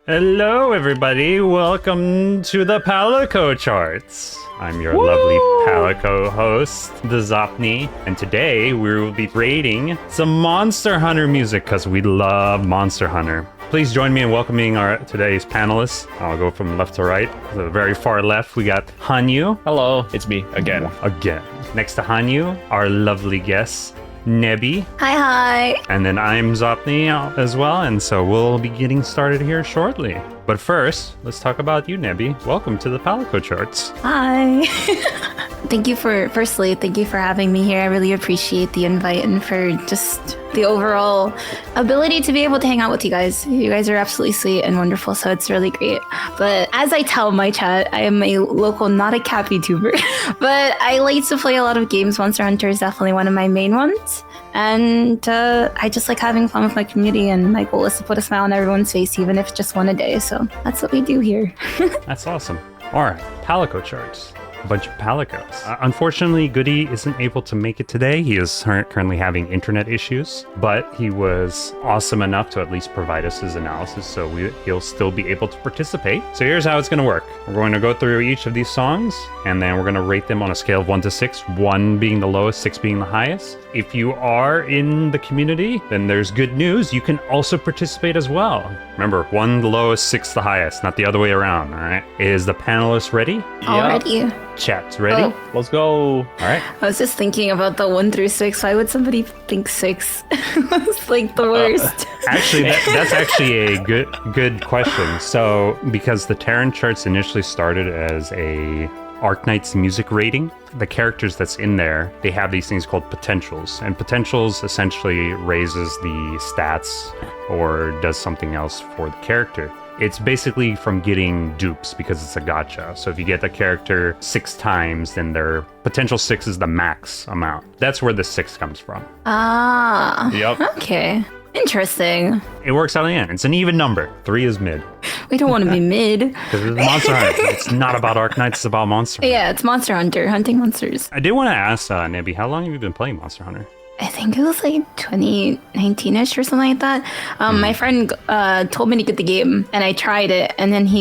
Hello, everybody. Welcome to the Palico Charts. I'm your lovely Palico host, the Zopni, and today we will be rating some Monster Hunter music because we love Monster Hunter. Please join me in welcoming our today's panelists. I'll go from left to right. The very far left, we got Hanyu. Hello, it's me again. Next to Hanyu, our lovely guest, Nebi. Hi. And then I'm Zopni as well, and so we'll be getting started here shortly. But first, let's talk about you, Nebi. Welcome to the Palico Charts. Hi. Thank you for having me here. I really appreciate the invite and for just the overall ability to be able to hang out with you guys. You guys are absolutely sweet and wonderful, so it's really great. But as I tell my chat, I am a local, not a cat VTuber, but I like to play a lot of games. Monster Hunter is definitely one of my main ones. And I just like having fun with my community, and my goal is to put a smile on everyone's face, even if it's just one a day. So that's what we do here. That's awesome. All right, Palico Charts. A bunch of Palicos. Unfortunately, Goody isn't able to make it today. He is currently having internet issues, but he was awesome enough to at least provide us his analysis, so he'll still be able to participate. So here's how it's going to work. We're going to go through each of these songs, and then we're going to rate them on a scale of 1 to 6, 1 being the lowest, 6 being the highest. If you are in the community, then there's good news. You can also participate as well. Remember, 1 the lowest, 6 the highest, not the other way around, all right? Is the panelists ready? Already. Chat, ready? Oh. Let's go. All right. I was just thinking about the 1 through 6. Why would somebody think 6? It's like the worst. Actually, that's actually a good question. So, because the Terran Charts initially started as a Arknights music rating, the characters that's in there, they have these things called potentials, and potentials essentially raises the stats or does something else for the character. It's basically from getting dupes because it's a gacha. So if you get the character 6 times, then their potential 6 is the max amount. That's where the 6 comes from. Ah. Yep. Okay. Interesting. It works out in the end. It's an even number. 3 is mid. We don't want to be mid. Because it's Monster Hunter. It's not about Arknights, it's about Monster Hunter. Yeah, it's Monster Hunter, hunting monsters. I did want to ask, Nebi, how long have you been playing Monster Hunter? I think it was like 2019-ish or something like that. My friend told me to get the game, and I tried it, and then he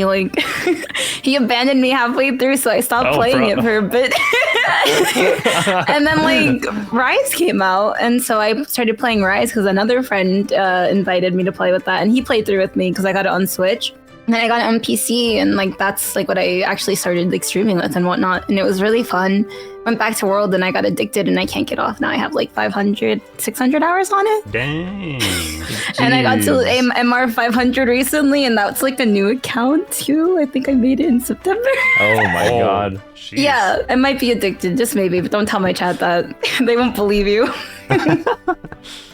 he abandoned me halfway through, so I stopped playing it for a bit. And then Rise came out, and so I started playing Rise because another friend invited me to play with that, and he played through with me because I got it on Switch. And then I got it on PC, and that's what I actually started streaming with and whatnot, and it was really fun. Went back to World, and I got addicted, and I can't get off. Now I have 500, 600 hours on it. Dang. And I got to MR 500 recently, and that's a new account too. I think I made it in September. Oh my god. Jeez. Yeah, I might be addicted, just maybe, but don't tell my chat that. They won't believe you.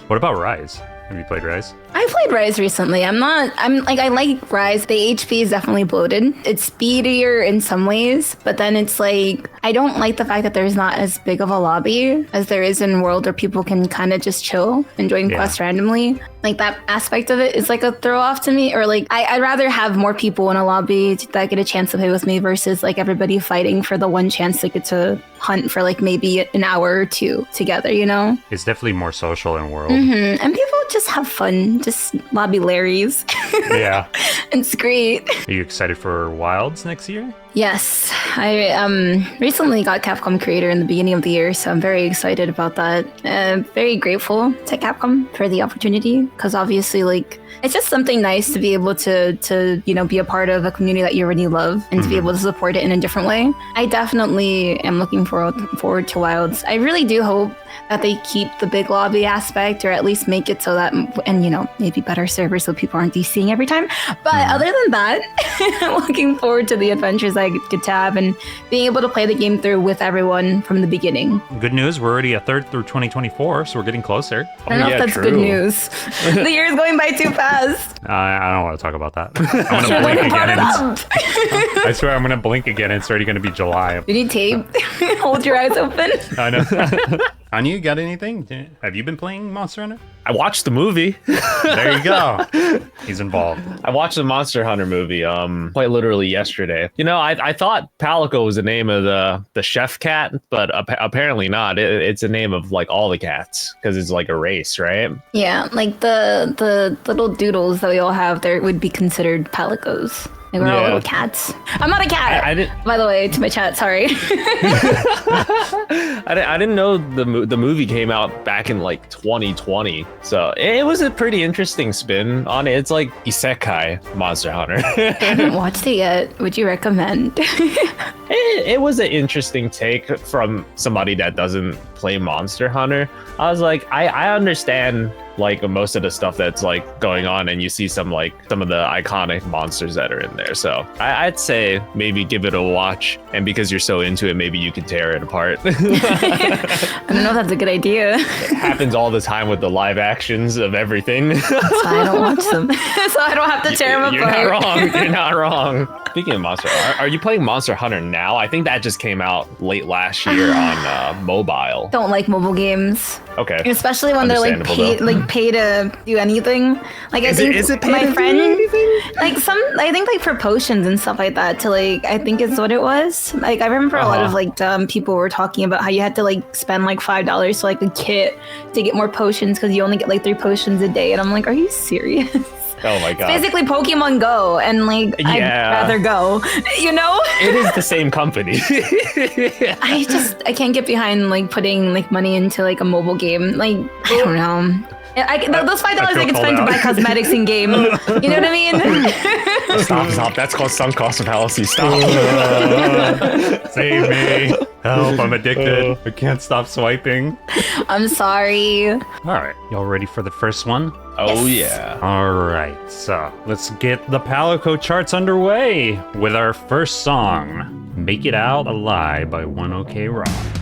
What about Rise? Have you played Rise? I played Rise recently. I like Rise. The HP is definitely bloated. It's speedier in some ways, but then it's I don't like the fact that there's not as big of a lobby as there is in World, where people can kind of just chill and join quests randomly. That aspect of it is a throw off to me, or I'd rather have more people in a lobby that get a chance to play with me versus everybody fighting for the one chance they get to hunt for maybe an hour or 2 together, you know? It's definitely more social in World. Mm-hmm. And people just have fun, just lobby Larrys. Yeah. It's great. Are you excited for Wilds next year? Yes, I recently got Capcom Creator in the beginning of the year, so I'm very excited about that. Very grateful to Capcom for the opportunity, because obviously, it's just something nice to be able to be a part of a community that you already love and to be able to support it in a different way. I definitely am looking forward to Wilds. I really do hope that they keep the big lobby aspect, or at least make it so that, and maybe better servers so people aren't DCing every time. But other than that, I'm looking forward to the adventures I get to have and being able to play the game through with everyone from the beginning. Good news, we're already a third through 2024, so we're getting closer. I don't know if that's good news. The year's going by too fast. I don't want to talk about that. I'm going to blink again. I swear I'm going to blink again. It's already going to be July. You need tape. Hold your eyes open. I know. Hanyu, got anything? Have you been playing Monster Hunter? I watched the movie. There you go. He's involved. I watched the Monster Hunter movie quite literally yesterday. You know, I thought Palico was the name of the chef cat, but apparently not. It's a name of like all the cats because it's like a race, right? Yeah, like the little doodles that we all have there would be considered palicos. Like we're all little cats. I'm not a cat. I didn't. By the way, to my chat, sorry. I didn't know the movie came out back in like 2020, so it was a pretty interesting spin on it. It's like Isekai Monster Hunter. I haven't watched it yet. Would you recommend? It was an interesting take from somebody that doesn't play Monster Hunter. I was like, I understand like most of the stuff that's like going on, and you see some of the iconic monsters that are in there. So I'd say maybe give it a watch, and because you're so into it, maybe you can tear it apart. I don't know if that's a good idea. It happens all the time with the live actions of everything. That's why I don't watch them. So I don't have to tear them You're apart. not wrong. You're not wrong. Speaking of Monster, are you playing Monster Hunter now? I think that just came out late last year on mobile. Don't like mobile games. Okay. Especially when they're like pay to do anything. Like I think is it pay my to friend do anything? like I think like for potions and stuff like that to like I think is what it was. Like I remember a lot of like people were talking about how you had to like spend like $5 for like a kit to get more potions because you only get like 3 potions a day, and I'm like, are you serious? Oh my god. It's basically Pokemon Go, and like I'd rather go, you know? It is the same company. I can't get behind like putting like money into like a mobile game. Like I don't know. Those $5 I could spend to buy cosmetics in game. You know what I mean? Stop. That's called sunk cost fallacy. Stop. Save me. Help, I'm addicted. I can't stop swiping. I'm sorry. All right, y'all ready for the first one? Oh yeah. All right, so let's get the Palico charts underway with our first song, Make It Out Alive by 1OK Rock.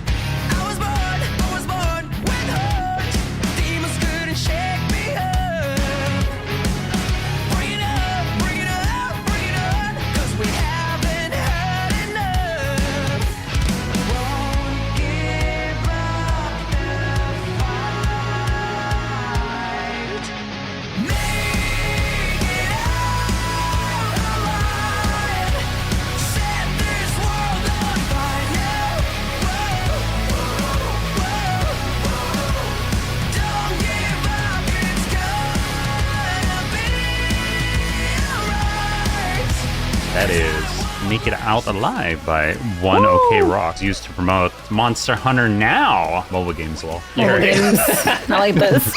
That is Make It Out Alive by 1OK Rocks, used to promote Monster Hunter Now mobile games. Well, Mobile games, not like this.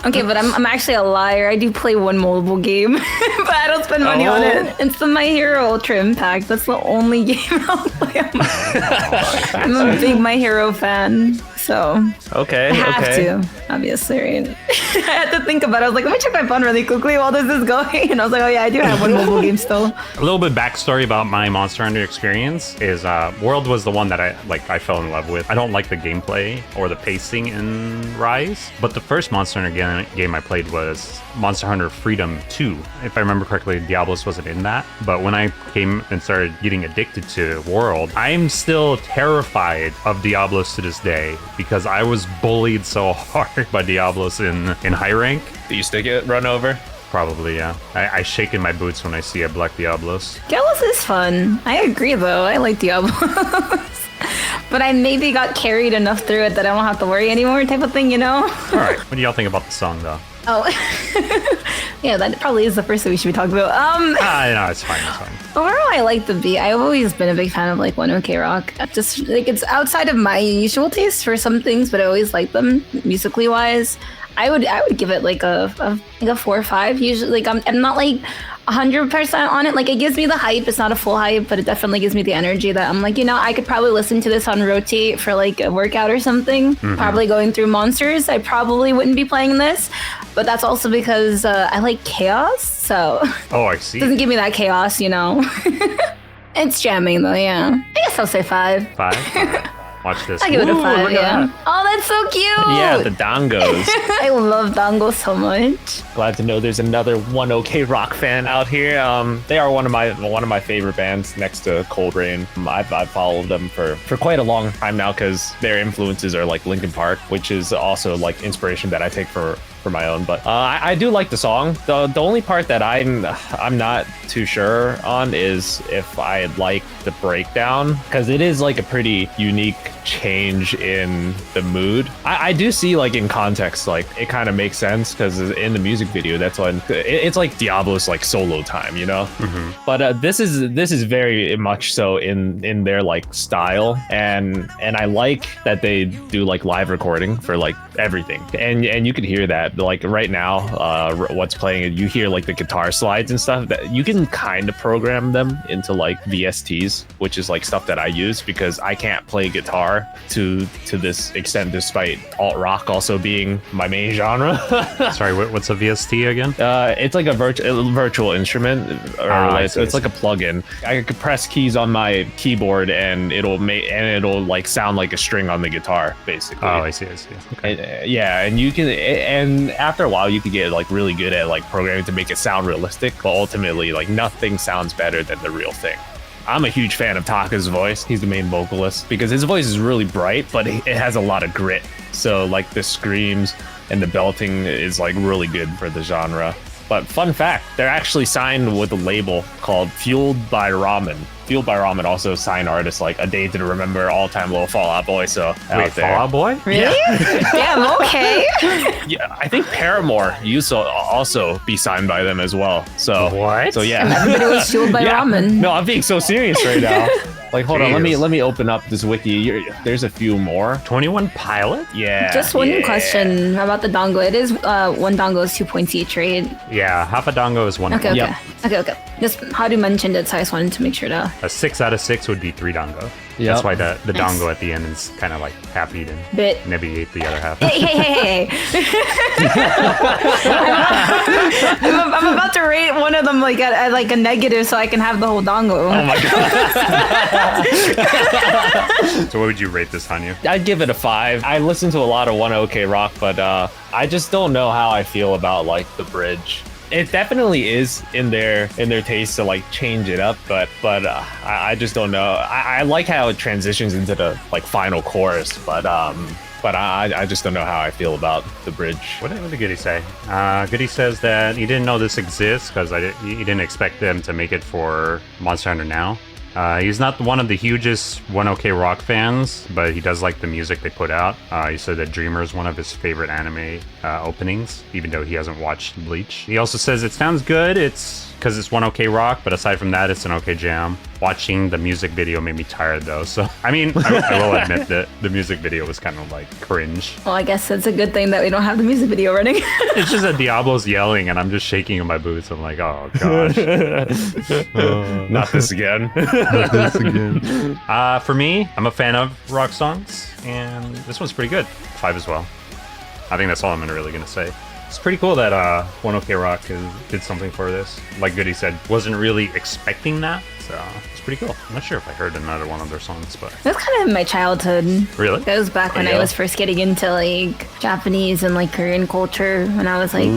Okay, but I'm actually a liar. I do play one mobile game, but I don't spend money on it. It's the My Hero Ultra Impact. That's the only game I'll play on I'm a big My Hero fan, so Okay. I have to, obviously. Right? I had to think about it. I was like, let me check my phone really quickly while this is going. And I was like, oh yeah, I do have one mobile game still. A little bit backstory about my Monster Hunter experience is World was the one that I fell in love with. I don't like the gameplay or the pacing in Rise, but the first Monster Hunter game I played was Monster Hunter Freedom 2. If I remember correctly, Diablos wasn't in that. But when I came and started getting addicted to World, I'm still terrified of Diablos to this day because I was bullied so hard by Diablos in high rank. Do you still get run over? Probably, yeah. I shake in my boots when I see a black Diablos. Diablos is fun. I agree, though. I like Diablos. But I maybe got carried enough through it that I don't have to worry anymore type of thing, you know? All right. What do y'all think about the song, though? Oh. Yeah, that probably is the first thing we should be talking about. No, it's fine. It's fine. Overall, I like the beat. I've always been a big fan of like 1OK Rock. Just like it's outside of my usual taste for some things, but I always like them musically wise. I would give it like a 4 or 5. Usually, like I'm not like 100% on it. Like it gives me the hype. It's not a full hype, but it definitely gives me the energy that I'm like, you know, I could probably listen to this on rotate for like a workout or something. Mm-hmm. Probably going through monsters. I probably wouldn't be playing this, but that's also because I like chaos. So I see. It doesn't give me that chaos, you know. It's jamming though, yeah. I guess I'll say 5. 5. Watch this. I give it a Ooh, 5, look at yeah. that. Oh, that's so cute! Yeah, the dongos. I love Dango so much. Glad to know there's another One OK Rock fan out here. They are one of my favorite bands next to Cold Rain. I've followed them for quite a long time now because their influences are like Linkin Park, which is also like inspiration that I take for my own. But I do like the song. The only part that I'm not too sure on is if I like the breakdown, because it is like a pretty unique change in the mood. I do see like in context, like it kind of makes sense because in the music video, that's when it's like Diablo's like solo time, you know. But this is very much so in their like style, and I like that they do like live recording for like everything, and you can hear that like right now what's playing, you hear like the guitar slides and stuff that you can kind of program them into like VSTs, which is like stuff that I use because I can't play guitar to this extent despite alt rock also being my main genre. Sorry, what's a VST again? It's like a virtual instrument, or it's like a plugin. I could press keys on my keyboard and it'll like sound like a string on the guitar, basically. Oh, I see. Okay. Yeah, and you can, and after a while you can get like really good at like programming to make it sound realistic, but ultimately like nothing sounds better than the real thing. I'm a huge fan of Taka's voice. He's the main vocalist because his voice is really bright, but it has a lot of grit. So like the screams and the belting is like really good for the genre. But fun fact, they're actually signed with a label called Fueled by Ramen. Fueled by Ramen also signed artists like A Day to Remember, All Time Low, Fall Out Boy. So Wait, Fall Out Boy? Really? Yeah. Damn, okay. Yeah, I think Paramore used to also be signed by them as well. So What? So yeah. Everybody was fueled by ramen. No, I'm being so serious right now. Like, hold on, Jeez. let me open up this wiki. There's a few more. 21 Pilot? Yeah. Just one question about the dongo. It is one dongo is 2 points each, right? Yeah, half a dongo is 1 Okay, point. okay. Just how do you mention it, so I just wanted to make sure to. A 6 out of 6 would be 3 dongo. Yep. That's why the Nice. dongo at the end is kind of like happy to Bit. nebulate the other half. Hey. I'm about to rate one of them like at like a negative so I can have the whole dongo. Oh my god. So what would you rate this, Hanyu? I'd give it a 5. I listen to a lot of One OK Rock, but I just don't know how I feel about like the bridge. It definitely is in their taste to like change it up, but I just don't know. I like how it transitions into the like final chorus, but I just don't know how I feel about the bridge. What did Goody say? Goody says that he didn't know this exists because he didn't expect them to make it for Monster Hunter Now. He's not one of the hugest One OK Rock fans, but he does like the music they put out. He said that Dreamer is one of his favorite anime openings, even though he hasn't watched Bleach. He also says it sounds good. It's because it's One OK Rock, but aside from that, it's an OK jam. Watching the music video made me tired though, so I mean, I will admit that the music video was kind of like cringe. Well, I guess it's a good thing that we don't have the music video running. It's just that Diablo's yelling and I'm just shaking in my boots. I'm like, oh gosh. Not this again. For me, I'm a fan of rock songs, and this one's pretty good. 5 as well. I think that's all I'm really gonna say. It's pretty cool that One OK Rock did something for this. Like Goody said, wasn't really expecting that, so it's pretty cool. I'm not sure if I heard another one of their songs, but That's kind of my childhood. really? That was back when I was first getting into like Japanese and like Korean culture when I was like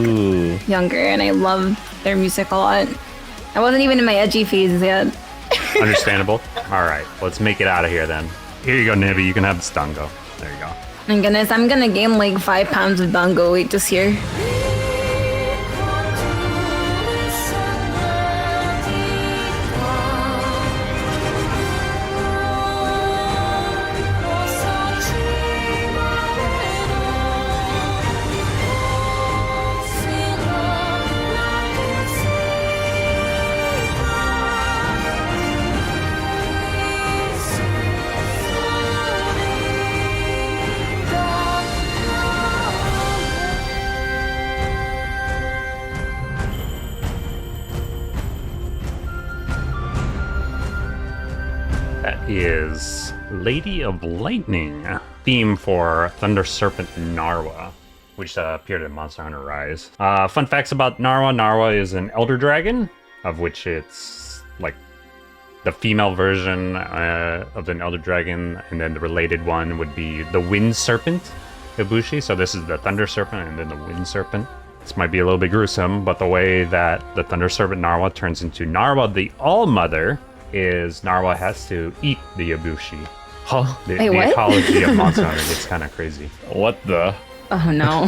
younger, and I loved their music a lot. I wasn't even in my edgy phase yet. Understandable. All right, let's make it out of here then. Here you go, Nibby. You can have this dango. There you go. My goodness, I'm gonna gain like 5 pounds of dango weight this year. Is Lady of Lightning, theme for Thunder Serpent Narwa, which appeared in Monster Hunter Rise. Fun facts about Narwa. Narwa is an elder dragon, of which it's like the female version of an elder dragon, and then the related one would be the wind serpent Ibushi. So this is the thunder serpent and then the wind serpent. This might be a little bit gruesome, but the way that the thunder serpent Narwa turns into Narwa the All-Mother is Narwa has to eat the Ibushi. Huh? Wait, The what? ecology of Monster Hunter gets kind of crazy. What the? Oh no.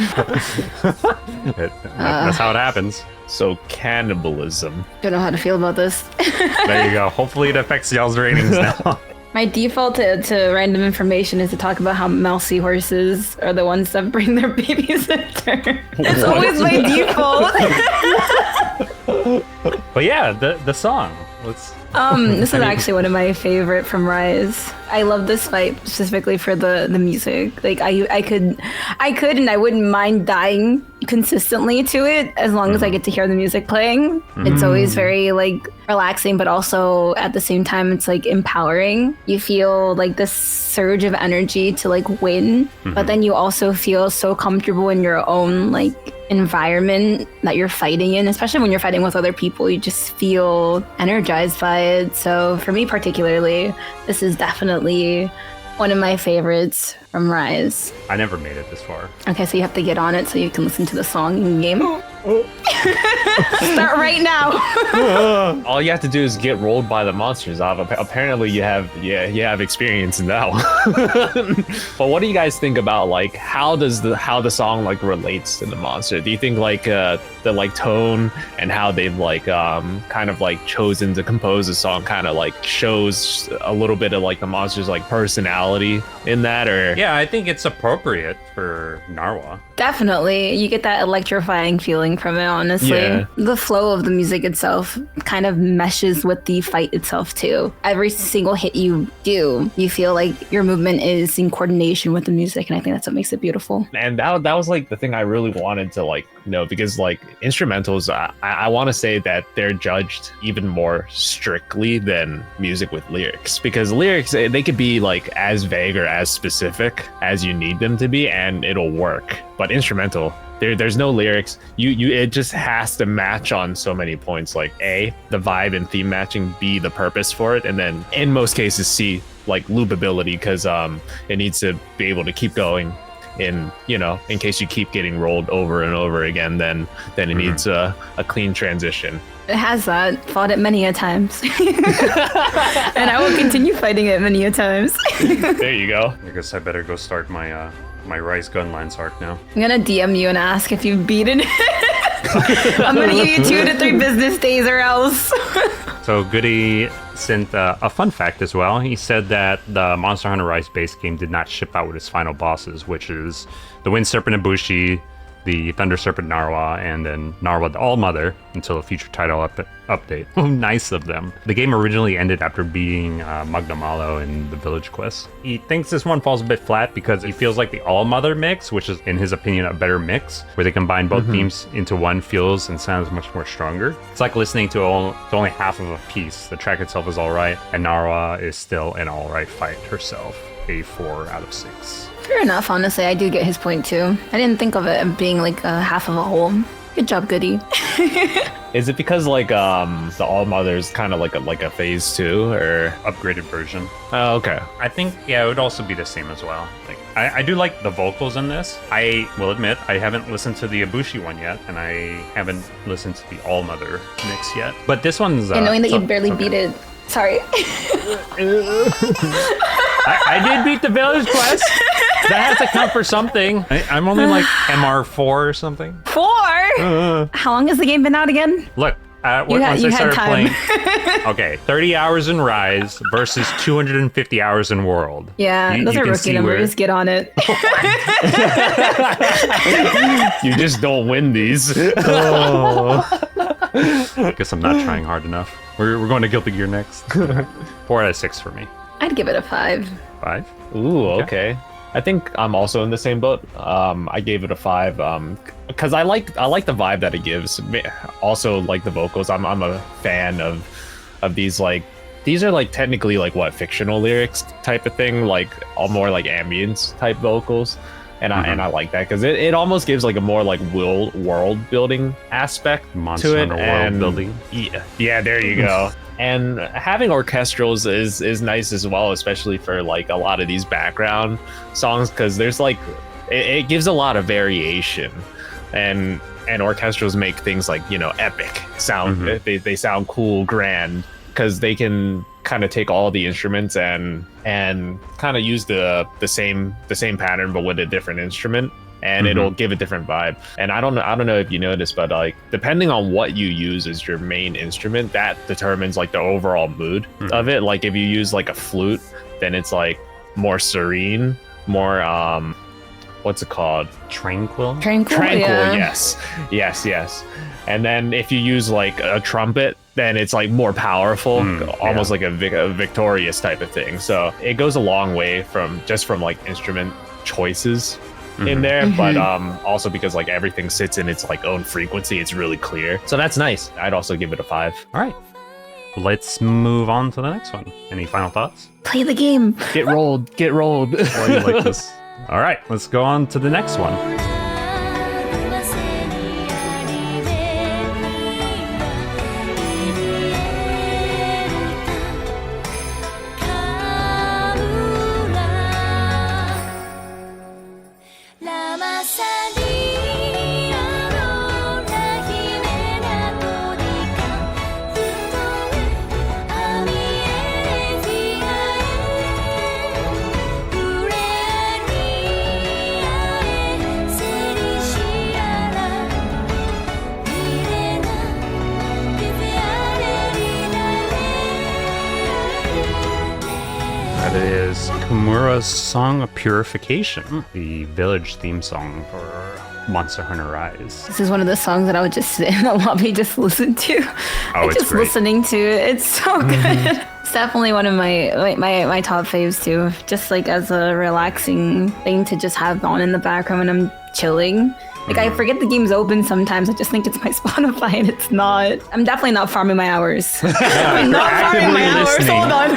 That's how it happens. So cannibalism. Don't know how to feel about this. There you go. Hopefully it affects y'all's ratings now. My default to random information is to talk about how mouse seahorses are the ones that bring their babysitter. That's always my default. But yeah, the song. Let's. This is actually one of my favorite from Rise. I love this fight specifically for the music. Like I could and I wouldn't mind dying consistently to it as long as I get to hear the music playing. It's always very like relaxing, but also at the same time it's like empowering. You feel like this surge of energy to like win, but then you also feel so comfortable in your own like environment that you're fighting in, especially when you're fighting with other people. You just feel energized by it. So for me particularly, this is definitely one of my favorites from Rise. I never made it this far. Okay, so you have to get on it so you can listen to the song in game. Start right now. All you have to do is get rolled by the monsters. Apparently, you have experience in that one. But what do you guys think about like how the song like relates to the monster? Do you think like the like tone and how they've like kind of like chosen to compose a song kind of like shows a little bit of like the monster's like personality in that, or Yeah, I think it's appropriate for Narwa. Definitely. You get that electrifying feeling from it, honestly. Yeah. The flow of the music itself kind of meshes with the fight itself, too. Every single hit you do, you feel like your movement is in coordination with the music, and I think that's what makes it beautiful. and that was like the thing I really wanted to like know, because like instrumentals, I want to say that they're judged even more strictly than music with lyrics, because lyrics, they could be like as vague or as specific as you need them to be and it'll work. But instrumental, there's no lyrics. It just has to match on so many points, like A, the vibe and theme matching, B, the purpose for it, and then in most cases C, like loopability, because it needs to be able to keep going in case you keep getting rolled over and over again, then it needs a clean transition. It has that. Fought it many a times. And I will continue fighting it many a times. There you go. I guess I better go start my my Rise Gunlines arc now. I'm gonna DM you and ask if you've beaten it. I'm gonna give you 2 to 3 business days or else. So Goody sent a fun fact as well. He said that the Monster Hunter Rise base game did not ship out with its final bosses, which is the Wind Serpent Ibushi, the Thunder Serpent Narwa, and then Narwa the All-Mother until a future title update. Oh, nice of them. The game originally ended after beating Magnamalo in the village quest. He thinks this one falls a bit flat because he feels like the All-Mother mix, which is in his opinion a better mix, where they combine both themes into one, feels and sounds much more stronger. It's like listening to only half of a piece. The track itself is alright, and Narwa is still an alright fight herself. A 4 out of 6. Fair enough, honestly. I do get his point too. I didn't think of it being like a half of a whole. Good job, Goody. Is it because like the All Mother's kind of like a phase 2 or Upgraded version. Oh, okay. I think, yeah, it would also be the same as well. Like, I do like the vocals in this. I will admit, I haven't listened to the Ibushi one yet, and I haven't listened to the All Mother mix yet. But this one's... And knowing that you barely beat it. Sorry. I did beat the village quest. That has to count for something. I'm only like MR4 or something. 4? How long has the game been out again? Look, once you I had started time. playing... Okay, 30 hours in Rise versus 250 hours in World. Yeah, those are can rookie see numbers. Get on it. You just don't win these. I guess I'm not trying hard enough. We're going to Guilty Gear next. 4 out of 6 for me. I'd give it a 5. 5? Ooh, okay. I think I'm also in the same boat. I gave it a 5 because I like the vibe that it gives. Also, like the vocals. I'm a fan of these, like, these are like technically like what, fictional lyrics type of thing, like all more like ambience type vocals. And I like that because it almost gives like a more like world building aspect Monster to it. Hunter And world building. Yeah, there you go. And having orchestrals is nice as well, especially for like a lot of these background songs, because there's like it gives a lot of variation, and orchestrals make things like, you know, epic sound. They sound cool, grand, because they can kind of take all the instruments and kind of use the same pattern but with a different instrument, and it'll give a different vibe. And I don't know if you noticed, but like depending on what you use as your main instrument, that determines like the overall mood of it. Like if you use like a flute, then it's like more serene, more what's it called? Tranquil. Yeah. Yes. And then if you use like a trumpet, then it's like more powerful, almost like a victorious type of thing. So it goes a long way from like instrument choices in there, but also because like everything sits in its like own frequency, it's really clear. So that's nice. I'd also give it a 5. All right. Let's move on to the next one. Any final thoughts? Play the game. Get rolled. Why do you like this? All right, let's go on to the next one. That is Kamura's Song of Purification, the village theme song for Monster Hunter Rise. This is one of the songs that I would just sit in the lobby, just listen to. It's just great. listening to it. It's so good. It's definitely one of my top faves too. Just like as a relaxing thing to just have on in the background when I'm chilling. Like I forget the game's open sometimes. I just think it's my Spotify, and it's not. I'm definitely not farming my hours. I'm not farming my hours. listening. Hold on.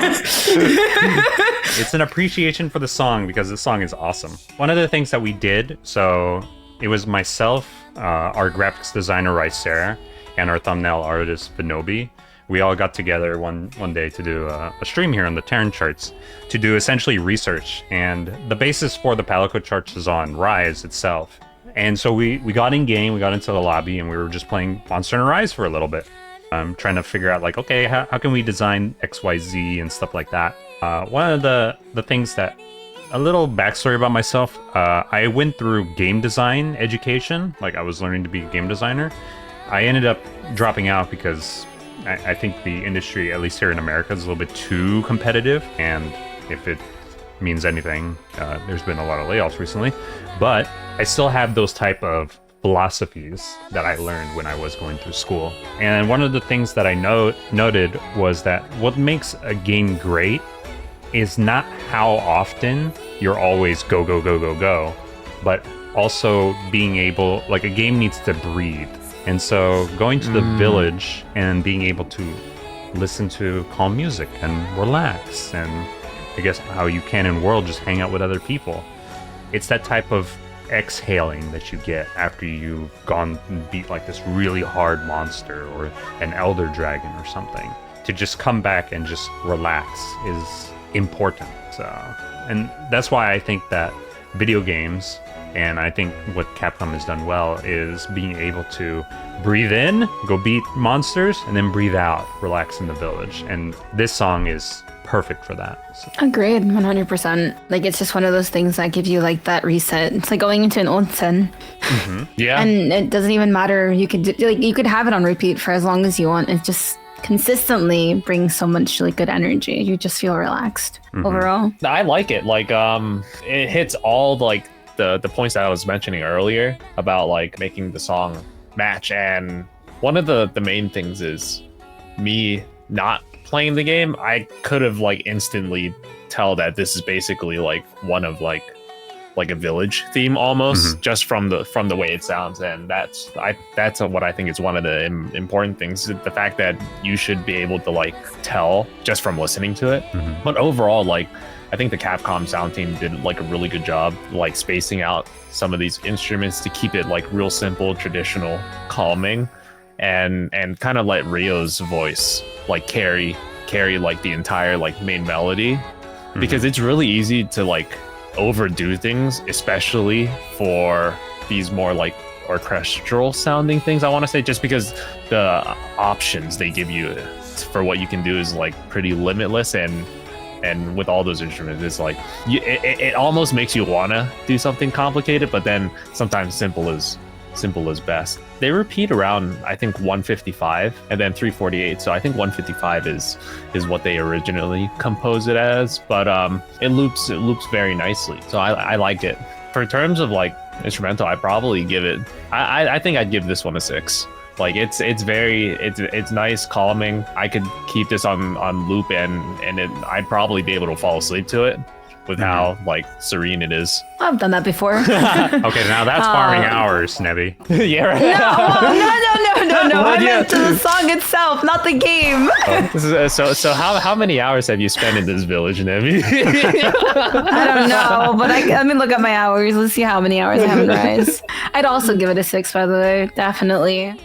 It's an appreciation for the song because the song is awesome. One of the things that we did, so it was myself, our graphics designer Sarah, and our thumbnail artist Benobi. We all got together one day to do a stream here on the Terran Charts to do essentially research, and the basis for the Palico charts is on Rise itself. And so we got in game, we got into the lobby, and we were just playing Monster Hunter Rise for a little bit. Trying to figure out like, okay, how can we design XYZ and stuff like that. One of the things that, a little backstory about myself, I went through game design education, like I was learning to be a game designer. I ended up dropping out because I think the industry, at least here in America, is a little bit too competitive, and if it means anything, there's been a lot of layoffs recently, but I still have those type of philosophies that I learned when I was going through school. And one of the things that I noted was that what makes a game great is not how often you're always go, but also being able, like a game needs to breathe. And so going to the village and being able to listen to calm music and relax, and I guess how you can in world just hang out with other people. It's that type of exhaling that you get after you've gone and beat like this really hard monster or an elder dragon or something. To just come back and just relax is important. And that's why I think that video games, and I think what Capcom has done well, is being able to breathe in, go beat monsters, and then breathe out, relax in the village. And this song is perfect for that. So. Agreed, 100%. Like it's just one of those things that give you like that reset. It's like going into an onsen. Yeah. And it doesn't even matter. You could you could have it on repeat for as long as you want. It just consistently brings so much like good energy. You just feel relaxed overall. I like it. Like it hits all like the points that I was mentioning earlier about like making the song match. And one of the main things is me not playing the game. I could have like instantly tell that this is basically like one of like a village theme almost, just from the way it sounds. And that's what I think is one of the important things, the fact that you should be able to like tell just from listening to it. But overall, like I think the Capcom sound team did like a really good job like spacing out some of these instruments to keep it like real simple, traditional, calming. and kind of let Rio's voice like carry like the entire like main melody, because it's really easy to like overdo things, especially for these more like orchestral sounding things, I want to say, just because the options they give you for what you can do is like pretty limitless, and with all those instruments it's like it almost makes you want to do something complicated, but then sometimes simple is best. They repeat around, I think, 155 and then 348, so I think 155 is what they originally composed it as, but it loops very nicely, so I like it. For terms of like instrumental, I probably give it, I think I'd give this one a 6. Like it's nice, calming. I could keep this on loop and I'd probably be able to fall asleep to it with how like serene it is. I've done that before. Okay, now that's farming hours, Nebby. Yeah, right. No. I meant to the song itself, not the game. So how many hours have you spent in this village, Nebby? I don't know, but I mean, look at my hours. Let's see how many hours I have in Rise. I'd also give it a 6, by the way. Definitely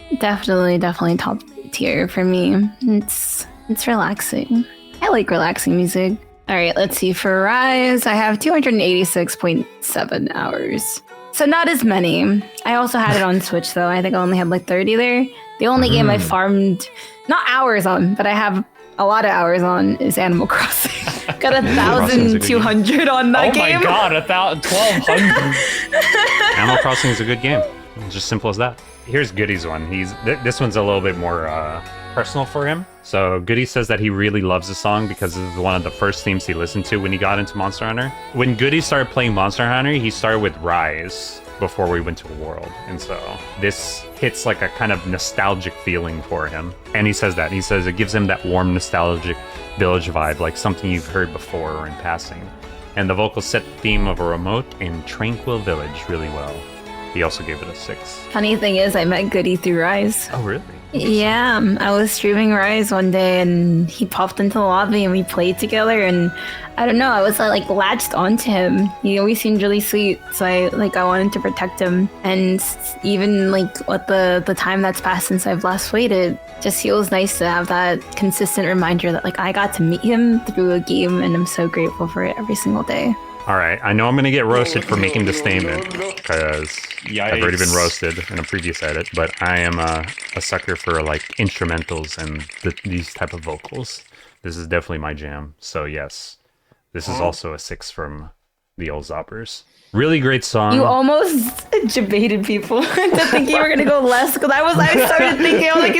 top tier for me. It's relaxing. I like relaxing music. All right, let's see. For Rise, I have 286.7 hours. So not as many. I also had it on Switch, though. I think I only had like 30 there. The only game I farmed, not hours on, but I have a lot of hours on, is Animal Crossing. Got 1,200 on that game. Oh my god, 1,200. Animal Crossing is a good game. Just simple as that. Here's Goody's one. This one's a little bit more personal for him. So Goody says that he really loves the song because it was one of the first themes he listened to when he got into Monster Hunter. When Goody started playing Monster Hunter, he started with Rise before we went to a world. And so this hits like a kind of nostalgic feeling for him. And he says it gives him that warm, nostalgic village vibe, like something you've heard before or in passing. And the vocals set the theme of a remote and tranquil village really well. He also gave it a 6. Funny thing is, I met Goody through Rise. Oh, really? Yeah, I was streaming Rise one day and he popped into the lobby and we played together, and I don't know, I was like latched onto him. He always seemed really sweet, so I wanted to protect him. And even like what the time that's passed since I've last played it, just feels nice to have that consistent reminder that like I got to meet him through a game, and I'm so grateful for it every single day. All right, I know I'm going to get roasted for making this statement because I've already been roasted in a previous edit, but I am a sucker for like instrumentals and these type of vocals. This is definitely my jam. So yes, this is also a 6 from the old Zoppers. Really great song. You almost debated people into thinking you were gonna go less, because I started thinking, I was like,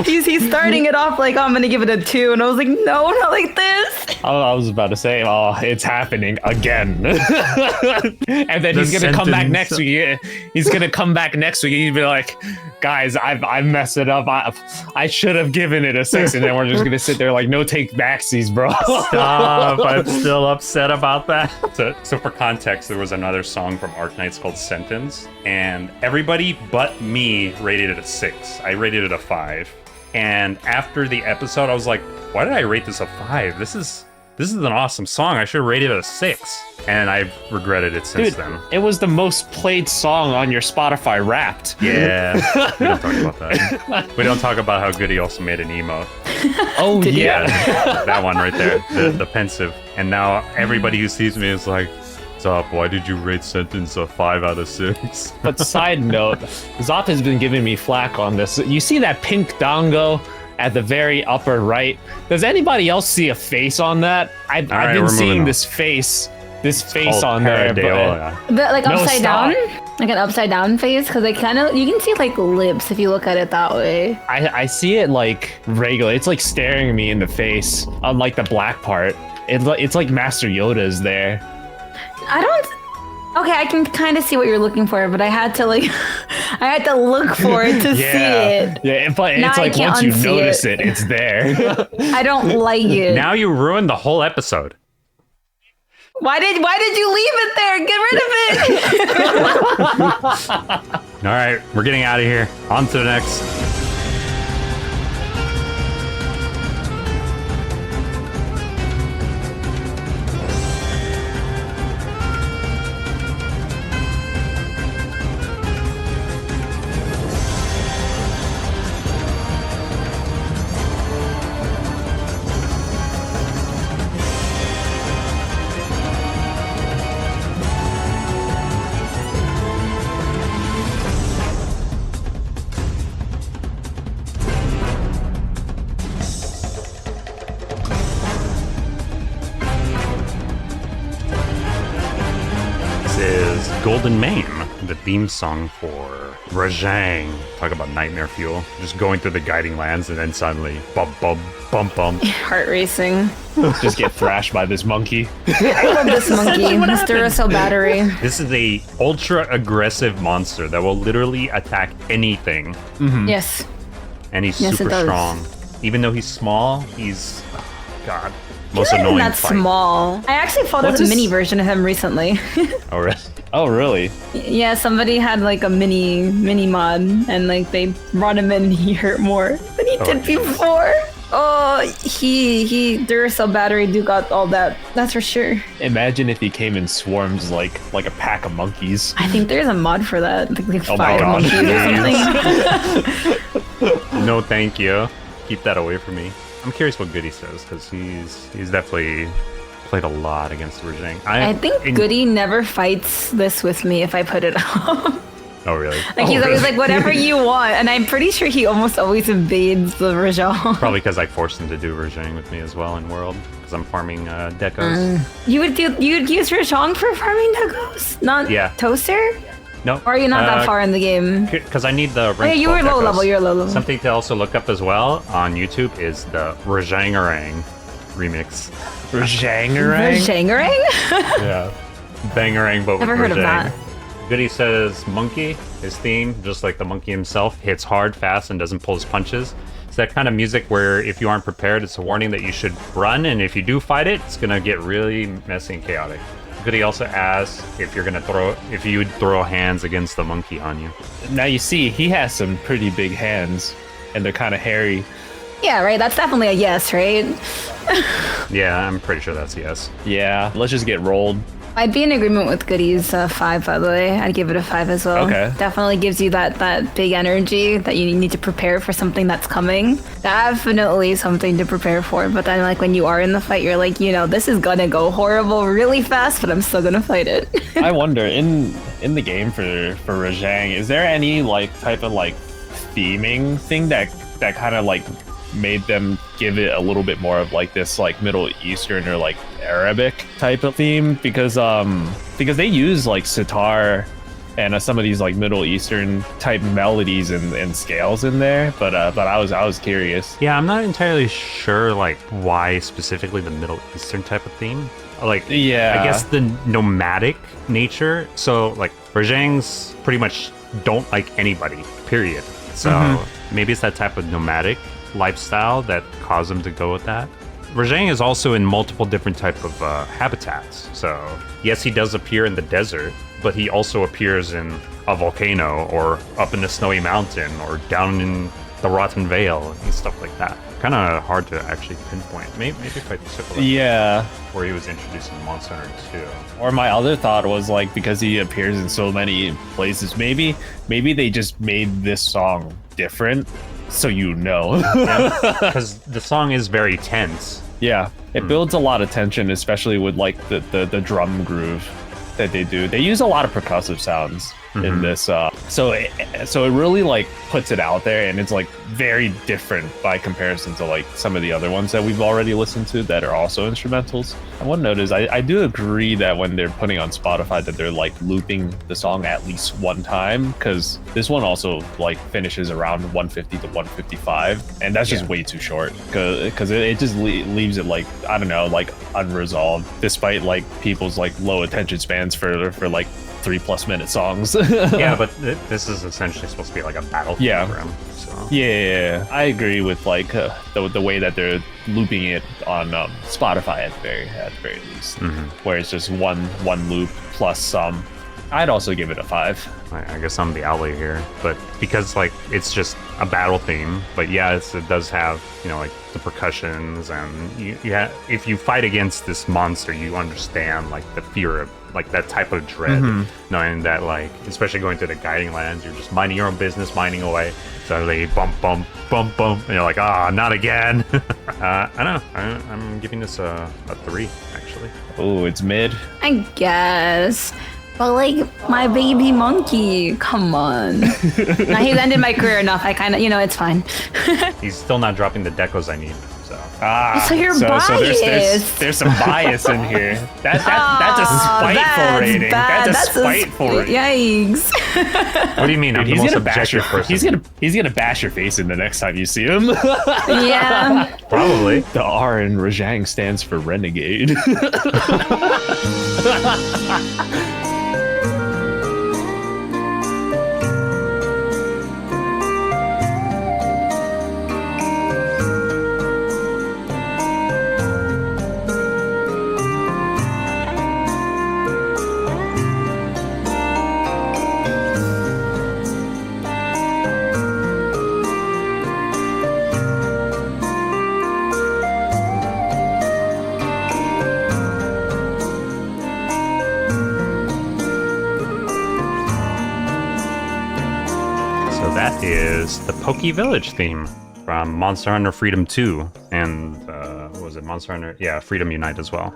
he's starting it off like, oh, I'm gonna give it a 2, and I was like, no, not like this. I was about to say, oh, it's happening again. And then he's gonna come back next week. He's gonna come back next week and he'd be like, guys, I messed it up. I should have given it a 6, and then we're just gonna sit there like, no take backsies, bro. Stop, I'm still upset about that. So for context, there was another song from Arknights called Sentence, and everybody but me rated it a 6. I rated it a 5. And after the episode, I was like, why did I rate this a 5? This is an awesome song. I should have rated it a 6. And I've regretted it since then. It was the most played song on your Spotify Wrapped. Yeah, we don't talk about that. We don't talk about how Goody also made an emote. Oh, yeah. That one right there, the pensive. And now everybody who sees me is like, Zop, why did you rate Sentence a 5 out of 6? But side note, Zop has been giving me flack on this. You see that pink dongo at the very upper right? Does anybody else see a face on that? I've been seeing this face on there. But like upside down? Like an upside down face? Because you can see like lips if you look at it that way. I see it like regular. It's like staring me in the face, unlike the black part. It's like Master Yoda's there. Okay, I can kind of see what you're looking for, but I had to look for it to see it. Yeah, but it's like once you notice it, it's there. I don't like it. Now you ruined the whole episode. Why did you leave it there? Get rid of it. All right, we're getting out of here. On to the next. Golden Mane, the theme song for Rajang. Talk about nightmare fuel. Just going through the guiding lands and then suddenly bump, bump, bump, bump. Heart racing. Just get thrashed by this monkey. I love this monkey, this Duracell battery. This is a ultra aggressive monster that will literally attack anything. Yes. And he's Yes, it super does. strong. Even though he's small, he's God. Most He's not even annoying that fight. small. I actually fought What's as a his- mini version of him recently. Oh, really? Oh, really? Yeah, somebody had like a mini mod, and like they brought him in and he hurt more than he did jeez. before. Oh, he Duracell battery do got all that. That's for sure. Imagine if he came in swarms like a pack of monkeys. I think there's a mod for that. Like Oh my 5 gosh, monkeys or something. No, thank you. Keep that away from me. I'm curious what Goody says because he's definitely played a lot against Rajang. I think Goody never fights this with me if I put it up. Oh, really? Like he's always like, whatever you want, and I'm pretty sure he almost always invades the Rajang. Probably because I forced him to do Rajang with me as well in World because I'm farming decos. You'd use Rajang for farming decos, not Yeah. Toaster? No. Or are you not that far in the game? Because I need the Oh, yeah, rank you were 12 low decos. level. You're low level. Something to also look up as well on YouTube is the Rajangarang remix. Rajangarang? Rajangarang? Yeah. Bangarang, but with Never heard of Rajang. that. Goody says monkey, his theme, just like the monkey himself, hits hard, fast, and doesn't pull his punches. It's that kind of music where if you aren't prepared, it's a warning that you should run, and if you do fight it, it's gonna get really messy and chaotic. Goody also asks if you would throw hands against the monkey, Hanyu. Now you see, he has some pretty big hands, and they're kind of hairy. Yeah, right. That's definitely a yes, right? Yeah, I'm pretty sure that's yes. Yeah, let's just get rolled. I'd be in agreement with Goody's 5, by the way. I'd give it a 5 as well. Okay. Definitely gives you that big energy that you need to prepare for something that's coming. Definitely something to prepare for. But then, like, when you are in the fight, you're like, this is gonna go horrible really fast, but I'm still gonna fight it. I wonder, in the game for Rajang, is there any like type of like theming thing that kind of like made them give it a little bit more of like this like Middle Eastern or like Arabic type of theme? Because they use like sitar and some of these like Middle Eastern type melodies and scales in there, but I was curious. Yeah, I'm not entirely sure like why specifically the Middle Eastern type of theme. Like, Yeah. I guess the nomadic nature. So like Rajangs pretty much don't like anybody, period. So maybe it's that type of nomadic lifestyle that caused them to go with that. Rajang is also in multiple different type of habitats. So yes, he does appear in the desert, but he also appears in a volcano or up in a snowy mountain or down in the Rotten Vale and stuff like that. Kind of hard to actually pinpoint. Maybe if I took a look Yeah. where he was introduced in Monster Hunter 2. Or my other thought was like, because he appears in so many places, maybe they just made this song different, so Because the song is very tense. Yeah, it builds a lot of tension, especially with like the drum groove that they do. They use a lot of percussive sounds in this, so it really like puts it out there, and it's like very different by comparison to like some of the other ones that we've already listened to that are also instrumentals. And one note is I do agree that when they're putting on Spotify that they're like looping the song at least one time, because this one also like finishes around 150 to 155, and that's just way too short, because it just leaves it like, I don't know, like unresolved, despite like people's like low attention spans for like 3+ minute songs. Yeah, but this is essentially supposed to be like a battlefield for him. So. Yeah, I agree with like the way that they're looping it on Spotify at the very least, where it's just one loop plus some. I'd also give it a 5. I guess I'm the outlier here, but because like it's just a battle theme, but yeah, it does have like the percussions, and if you fight against this monster, you understand like the fear of like that type of dread, knowing that like especially going through the guiding lands, you're just minding your own business, mining away. Suddenly, bump, bump, bump, bump, and you're like, not again. I don't know. I'm giving this a 3 actually. Oh, it's mid. I guess. But like my baby monkey, come on. Now he's ended my career enough. I kind of, it's fine. He's still not dropping the decos I need, so. So you're biased. there's some bias in here. That's a spiteful rating. Bad. That's a spiteful rating. Yikes. What do you mean? I'm the most objective person. He's gonna bash your face in the next time you see him. Yeah. Probably. The R in Rajang stands for renegade. Is the Pokke Village theme from Monster Hunter Freedom 2 and what was it, Monster Hunter? Yeah, Freedom Unite as well.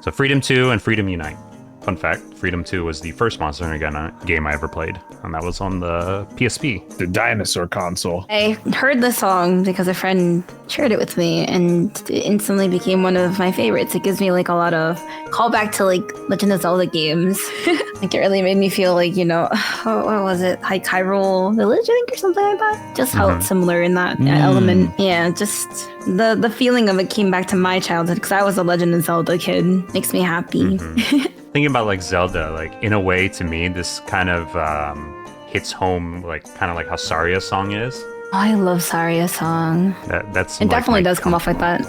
So Freedom 2 and Freedom Unite. Fun fact, Freedom 2 was the first Monster Hunter game I ever played, and that was on the PSP. The dinosaur console. I heard the song because a friend shared it with me, and it instantly became one of my favorites. It gives me like a lot of callback to like Legend of Zelda games. Like it really made me feel like, you know, what was it? Like Hyrule Village, I think, or something like that. Just how it's similar in that element. Yeah, just the feeling of it came back to my childhood because I was a Legend of Zelda kid. Makes me happy. Thinking about like Zelda, like in a way to me, this kind of hits home, like kind of like how Saria's song is. Oh, I love Saria's song. That's it like definitely does come off like that.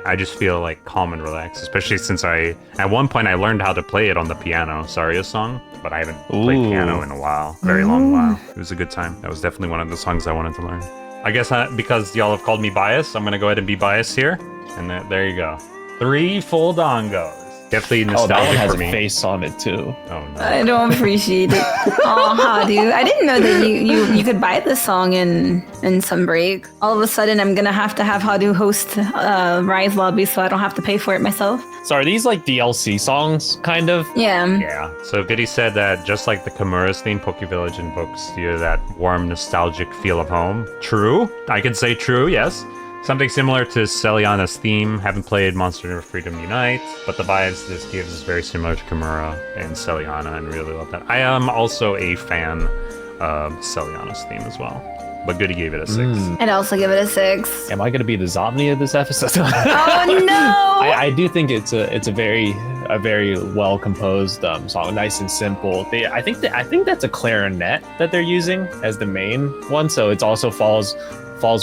I just feel like calm and relaxed, especially since at one point I learned how to play it on the piano, Saria's song, but I haven't played piano in a while, very long while. It was a good time. That was definitely one of the songs I wanted to learn. I guess because y'all have called me biased, I'm gonna go ahead and be biased here, and there you go. 3 full dongos. Definitely nostalgic that one has for me. A face on it too. Oh no! I don't appreciate it. Oh, dude, I didn't know that you could buy this song in Sunbreak. All of a sudden, I'm gonna have to have Hadu host Rise Lobby, so I don't have to pay for it myself. So are these like DLC songs, kind of? Yeah. Yeah. So Goody said that just like the Kamura's theme, Pokke Village invokes you that warm, nostalgic feel of home. True. I can say true. Yes. Something similar to Celiana's theme. Haven't played Monster Hunter Freedom Unite, but the vibes this gives is very similar to Kamura and Celiana, and really love that. I am also a fan of Celiana's theme as well, but Goody gave it a 6. I'd also give it a 6. Am I gonna be the Zomni of this episode? Oh no! I do think it's a very well composed song, nice and simple. I think that's a clarinet that they're using as the main one, so it also falls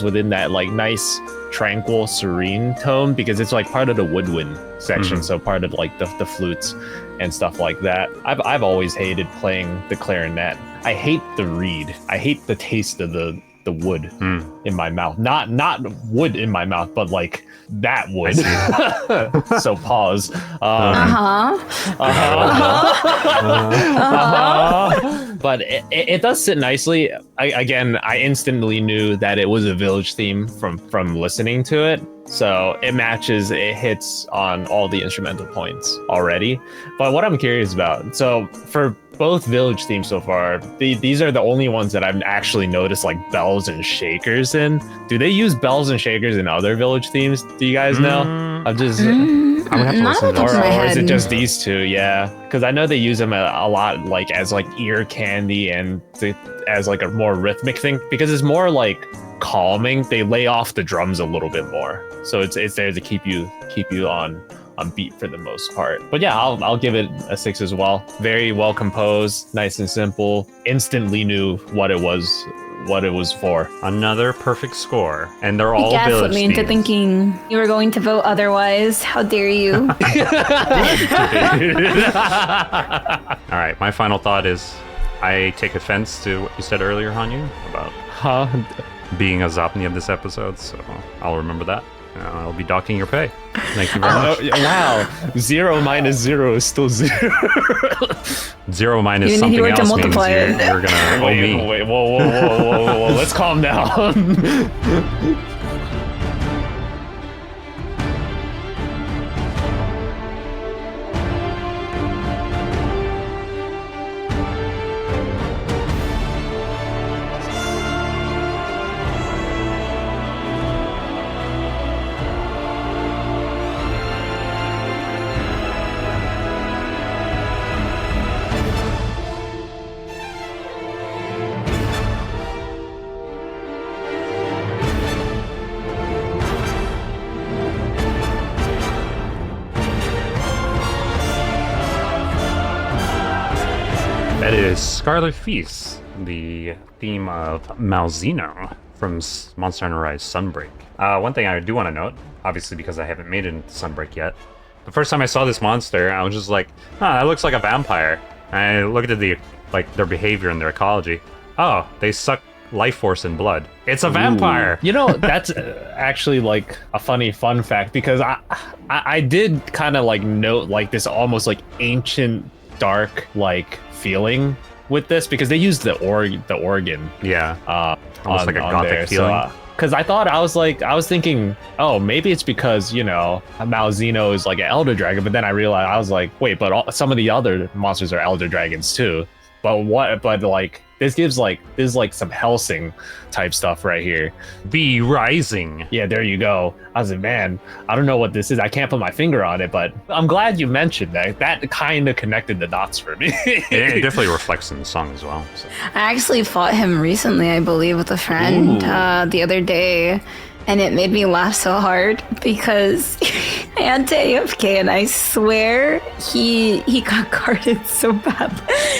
within that like nice tranquil serene tone because it's like part of the woodwind section, so part of like the flutes and stuff like that. I've always hated playing the clarinet. I hate the reed. I hate the taste of the wood in my mouth. Not wood in my mouth, but like that wood. So pause. But it does sit nicely. I instantly knew that it was a village theme from listening to it. So it matches, it hits on all the instrumental points already. But what I'm curious about, so for both village themes so far, these are the only ones that I've actually noticed like bells and shakers in. Do they use bells and shakers in other village themes? Do you guys know? I'm just... I would have to listen to or is it just these two? Yeah, because I know they use them a lot, like as like ear candy and as like a more rhythmic thing. Because it's more like calming. They lay off the drums a little bit more, so it's there to keep you on beat for the most part. But yeah, I'll give it a 6 as well. Very well composed, nice and simple. Instantly knew what it was for. Another perfect score, and they're all gaslit village me into themes. thinking you were going to vote otherwise. How dare you? All right, my final thought is I take offense to what you said earlier, Hanyu, about being a Zopni of this episode, so I'll remember that. I'll be docking your pay. Thank you very much. Wow, 0 minus 0 is still 0. 0 minus Even if something you were to else means multiply you're it. gonna owe me. Wait, whoa, let's calm down. is Scarlet Feast, the theme of Malzeno from Monster Hunter Rise Sunbreak. One thing I do want to note, obviously because I haven't made it into Sunbreak yet, the first time I saw this monster, I was just like, that looks like a vampire. And I looked at their behavior and their ecology. Oh, they suck life force and blood. It's a vampire. You know, that's actually like a fun fact, because I did kind of like note like this almost like ancient dark like feeling with this, because they used the organ. Yeah. Almost like a gothic feeling. Because I was thinking, oh, maybe it's because, you know, Malzeno is like an elder dragon, but then I realized, I was like, wait, but some of the other monsters are elder dragons too. But this is like some Helsing type stuff right here. Be Rising. Yeah, there you go. I was like, man, I don't know what this is. I can't put my finger on it, but I'm glad you mentioned that. That kind of connected the dots for me. It definitely reflects in the song as well. So. I actually fought him recently, I believe, with a friend the other day, and it made me laugh so hard because I had to AFK, and I swear he got guarded so bad.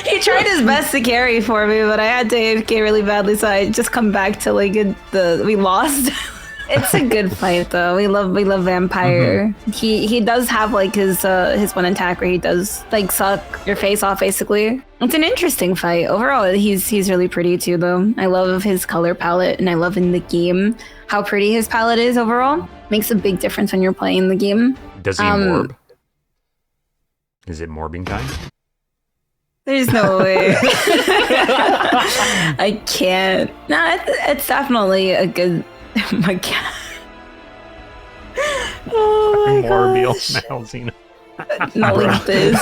He tried his best to carry for me, but I had to AFK really badly, so I just come back to like we lost. It's a good fight though. We love Vampire. Mm-hmm. He does have like his one attack where he does like suck your face off basically. It's an interesting fight. Overall, he's really pretty too though. I love his color palette, and I love in the game how pretty his palette is overall. Makes a big difference when you're playing the game. Does he morb? Is it morbing time? There's no way. I can't. No, it's definitely a good. Oh my god. Oh my Morbial gosh. Malzeno. Not like this.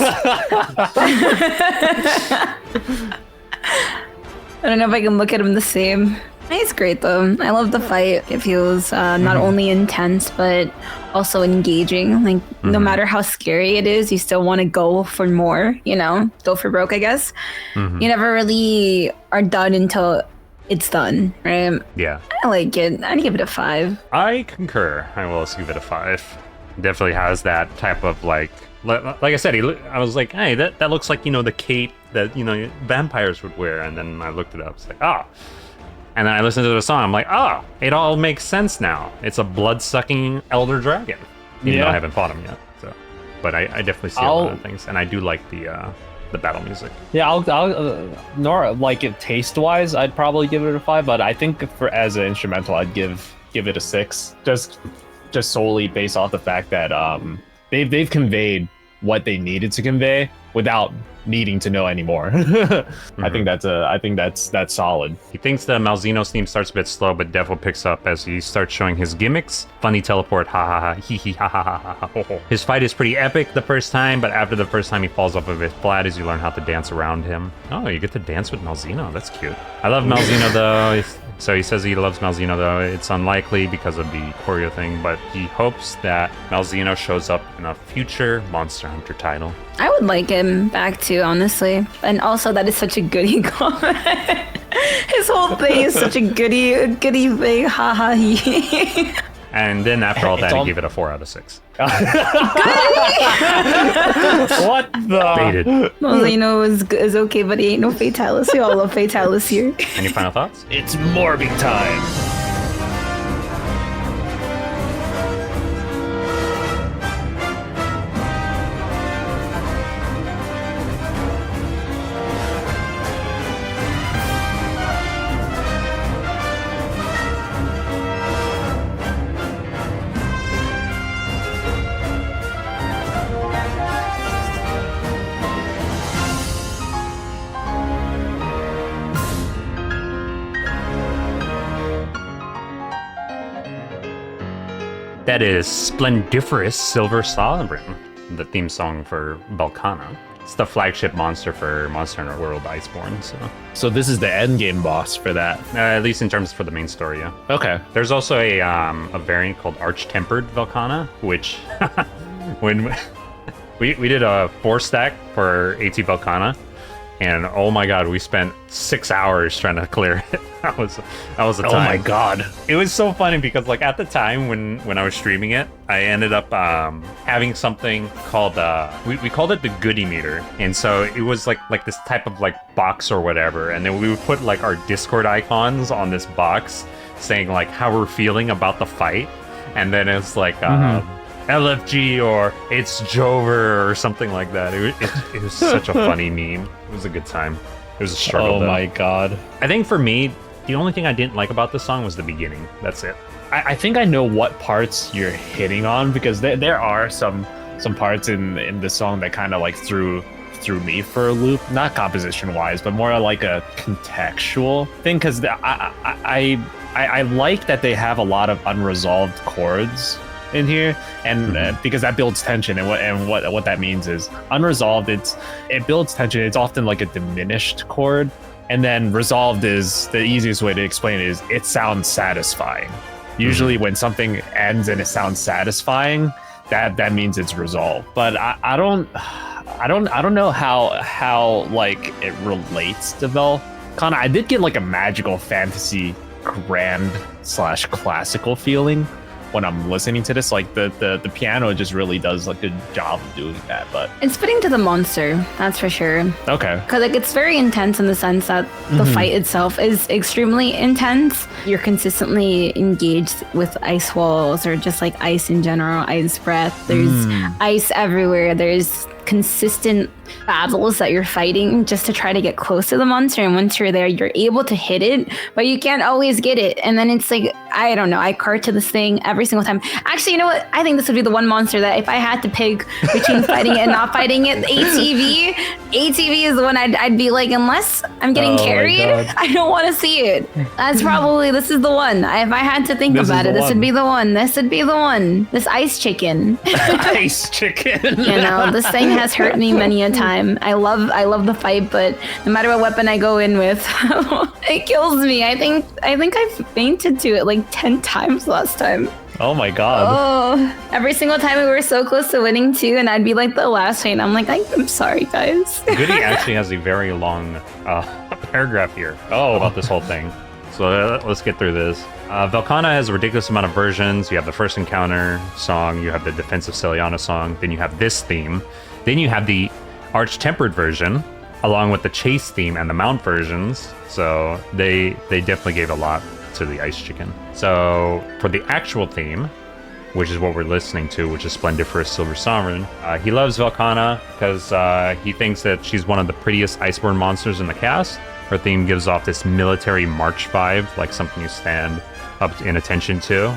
I don't know if I can look at him the same. He's great though. I love the fight. It feels not only intense but also engaging. Like no matter how scary it is, you still want to go for more. You know, go for broke. I guess. You never really are done until it's done, right? Yeah. I like it. I'd give it a 5. I concur. I will also give it a 5. Definitely has that type of like I said, I was like, hey, that looks like, you know, the cape that, you know, vampires would wear. And then I looked it up. It's like, And then I listened to the song. I'm like, it all makes sense now. It's a blood-sucking elder dragon. Even though I haven't fought him yet. So, but I definitely see a lot of things. And I do like the battle music. Yeah, I'll nor like it taste-wise, I'd probably give it a 5. But I think as an instrumental, I'd give it a 6. Just solely based off the fact that they've conveyed what they needed to convey without needing to know anymore. I think that's solid. He thinks the Malzeno's theme starts a bit slow, but Devil picks up as he starts showing his gimmicks. Funny teleport, ha ha ha, hee hee ha ha ha ha ho ho. His fight is pretty epic the first time, but after the first time he falls off of it flat as you learn how to dance around him. Oh, you get to dance with Malzeno. That's cute. I love Malzeno though. So he says he loves Malzeno though. It's unlikely because of the choreo thing, but he hopes that Malzeno shows up in a future Monster Hunter title. I would like him back too, honestly. And also that is such a goody comment. His whole thing is such a goody thing. Ha ha he. And then after all that, he gave it a 4 out of 6. What the? Baited. Malzeno is okay, but he ain't no Fatalis. We all love Fatalis here. Any final thoughts? It's morbing time. That is Splendiferous Silver Sovereign, the theme song for Velkhana. It's the flagship monster for Monster Hunter World Iceborne. So this is the end game boss for that. At least in terms for the main story, yeah. Okay. There's also a variant called Arch-Tempered Velkhana, which when we did a 4-stack for AT Velkhana, and oh my god, we spent 6 hours trying to clear it. that was a time. Oh my god. It was so funny because like at the time when I was streaming it, I ended up having something called we called it the goodie meter, and so it was like this type of like box or whatever, and then we would put like our Discord icons on this box saying like how we're feeling about the fight, and then it's like LFG or it's Jover or something like that. It was such a funny meme. It was a good time. It was a struggle. Oh though. my god. I think for me, the only thing I didn't like about the song was the beginning. That's it. I think I know what parts you're hitting on, because there are some parts in the song that kind of like threw me for a loop, not composition wise, but more like a contextual thing, because I like that they have a lot of unresolved chords in here, and because that builds tension, and what that means is unresolved, it builds tension. It's often like a diminished chord, and then resolved is the easiest way to explain it is it sounds satisfying. Usually when something ends and it sounds satisfying, that means it's resolved. But I don't know how like it relates to Velkhana. I did get like a magical fantasy grand / classical feeling when I'm listening to this. Like the piano just really does a good job of doing that. But It's fitting to the monster, that's for sure. okay. Because like it's very intense in the sense that the fight itself is extremely intense. You're consistently engaged with ice walls, or just like ice in general, ice breath. There's ice everywhere. There's consistent battles that you're fighting just to try to get close to the monster, and once you're there, you're able to hit it, but you can't always get it. And then it's like, I don't know, I cart to this thing every single time. Actually, you know what? I think this would be the one monster that if I had to pick between fighting it and not fighting it, ATV is the one I'd be like, unless I'm getting carried, I don't want to see it. That's probably, this is the one. If I had to think about it, this would be the one. This would be the one. This ice chicken. Ice chicken. You know, this thing has hurt me many a time. I love the fight, but no matter what weapon I go in with, it kills me. I think I fainted to it like 10 times last time. Oh my god. Oh, every single time we were so close to winning too, and I'd be like the last faint. I'm like, I'm sorry, guys. Goody actually has a very long paragraph here about this whole thing. So let's get through this. Velkhana has a ridiculous amount of versions. You have the first encounter song, you have the defensive Celiana song, then you have this theme, then you have the arch-tempered version, along with the chase theme and the mount versions. So they definitely gave a lot to the ice chicken. So for the actual theme, which is what we're listening to, which is Splendiferous Silver Sovereign, he loves Velkhana because he thinks that she's one of the prettiest iceborne monsters in the cast. Her theme gives off this military march vibe, like something you stand up in attention to.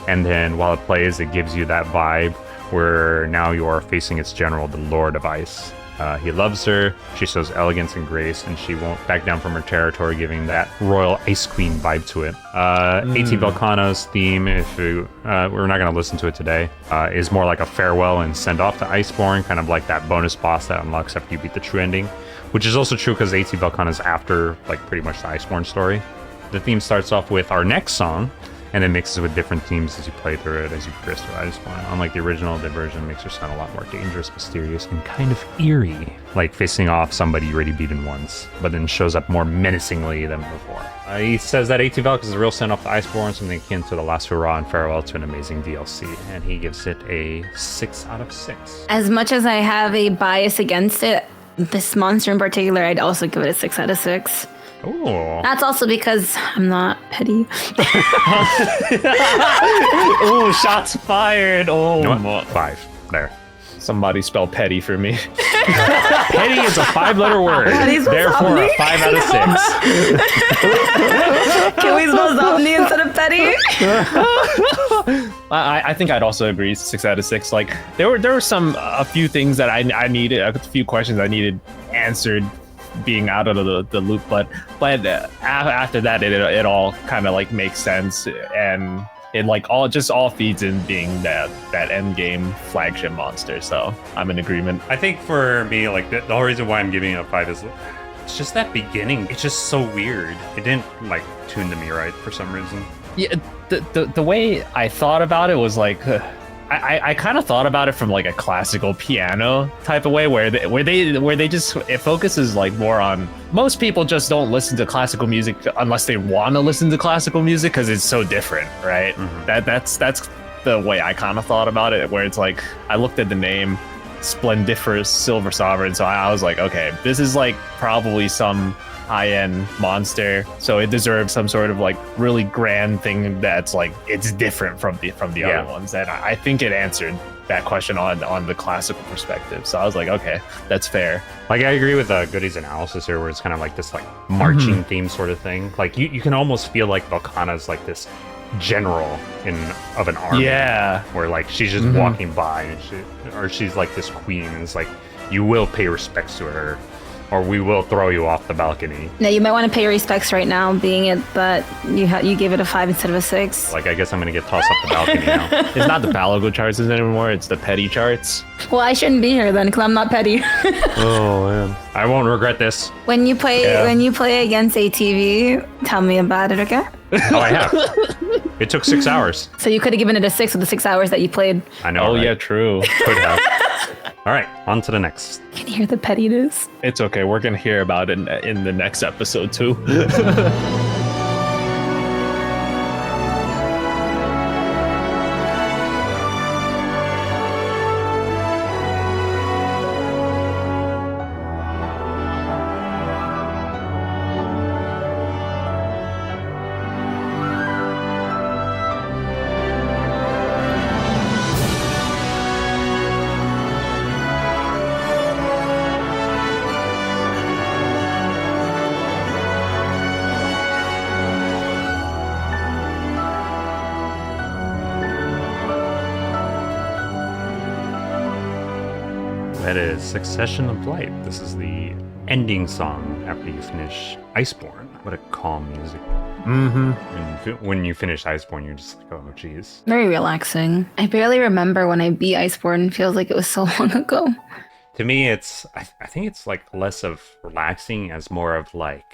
And then while it plays, it gives you that vibe where now you are facing its general, the Lord of Ice. He loves her, she shows elegance and grace, and she won't back down from her territory, giving that royal ice queen vibe to it. AT Velkhana's theme, we're not going to listen to it today, is more like a farewell and send off to Iceborne, kind of like that bonus boss that unlocks after you beat the true ending, which is also true because AT Velkhana is after like pretty much the Iceborne story. The theme starts off with our next song, and it mixes with different themes as you play through it, as you progress through Iceborne. Unlike the original, the version makes her sound a lot more dangerous, mysterious, and kind of eerie, like facing off somebody you already beaten once, but then shows up more menacingly than before. He says that AT Velk is a real send-off to Iceborne, something akin to the last hurrah and farewell to an amazing DLC, and he gives it a 6 out of 6. As much as I have a bias against it, this monster in particular, I'd also give it a 6 out of 6. Ooh. That's also because I'm not petty. Oh, shots fired. Oh, You know what? 5. There. Somebody spell petty for me. Petty is a 5-letter word, Petty's therefore a Zomni. 5 out of 6. Can we spell Zomni instead of petty? I think I'd also agree 6 out of 6. Like there were a few things that I needed, a few questions I needed answered being out of the loop, but after that it all kind of like makes sense, and it like all feeds in being that end game flagship monster. So I'm in agreement. I think for me, like the whole reason why I'm giving it a 5 is it's just that beginning. It's just so weird. It didn't like tune to me right for some reason. Yeah, the way I thought about it was like, I kind of thought about it from like a classical piano type of way, where they just, it focuses like more on, most people just don't listen to classical music unless they want to listen to classical music because it's so different, right? That's the way I kind of thought about it, where it's like I looked at the name Splendiferous Silver Sovereign, so I was like, okay, this is like probably some high-end monster, so it deserves some sort of like really grand thing that's like, it's different from the other ones, and I think it answered that question on the classical perspective. So I was like, okay, that's fair. Like, I agree with Goody's analysis here, where it's kind of like this like marching theme sort of thing. Like you can almost feel like Velkhana is like this general of an army, where like she's just walking by, and she's like this queen, and it's like, you will pay respects to her, or we will throw you off the balcony. Now, you might want to pay your respects right now, being it that you gave it a 5 instead of a 6. Like, I guess I'm gonna get tossed off the balcony now. It's not the Palico charts anymore, it's the petty charts. Well, I shouldn't be here then, because I'm not petty. Oh man, I won't regret this. When you play against ATV, tell me about it, okay? Oh, I have. It took 6 hours. So you could have given it a 6 with the 6 hours that you played. I know. Oh, right? yeah, true. Could have. All right, on to the next. Can you hear the pettiness? It's okay. We're gonna hear about it in the next episode too. That is Succession of Light. This is the ending song after you finish Iceborne. What a calm music. And when you finish Iceborne, you're just like, oh, geez. Very relaxing. I barely remember when I beat Iceborne. Feels like it was so long ago. To me, I think it's like less of relaxing as more of like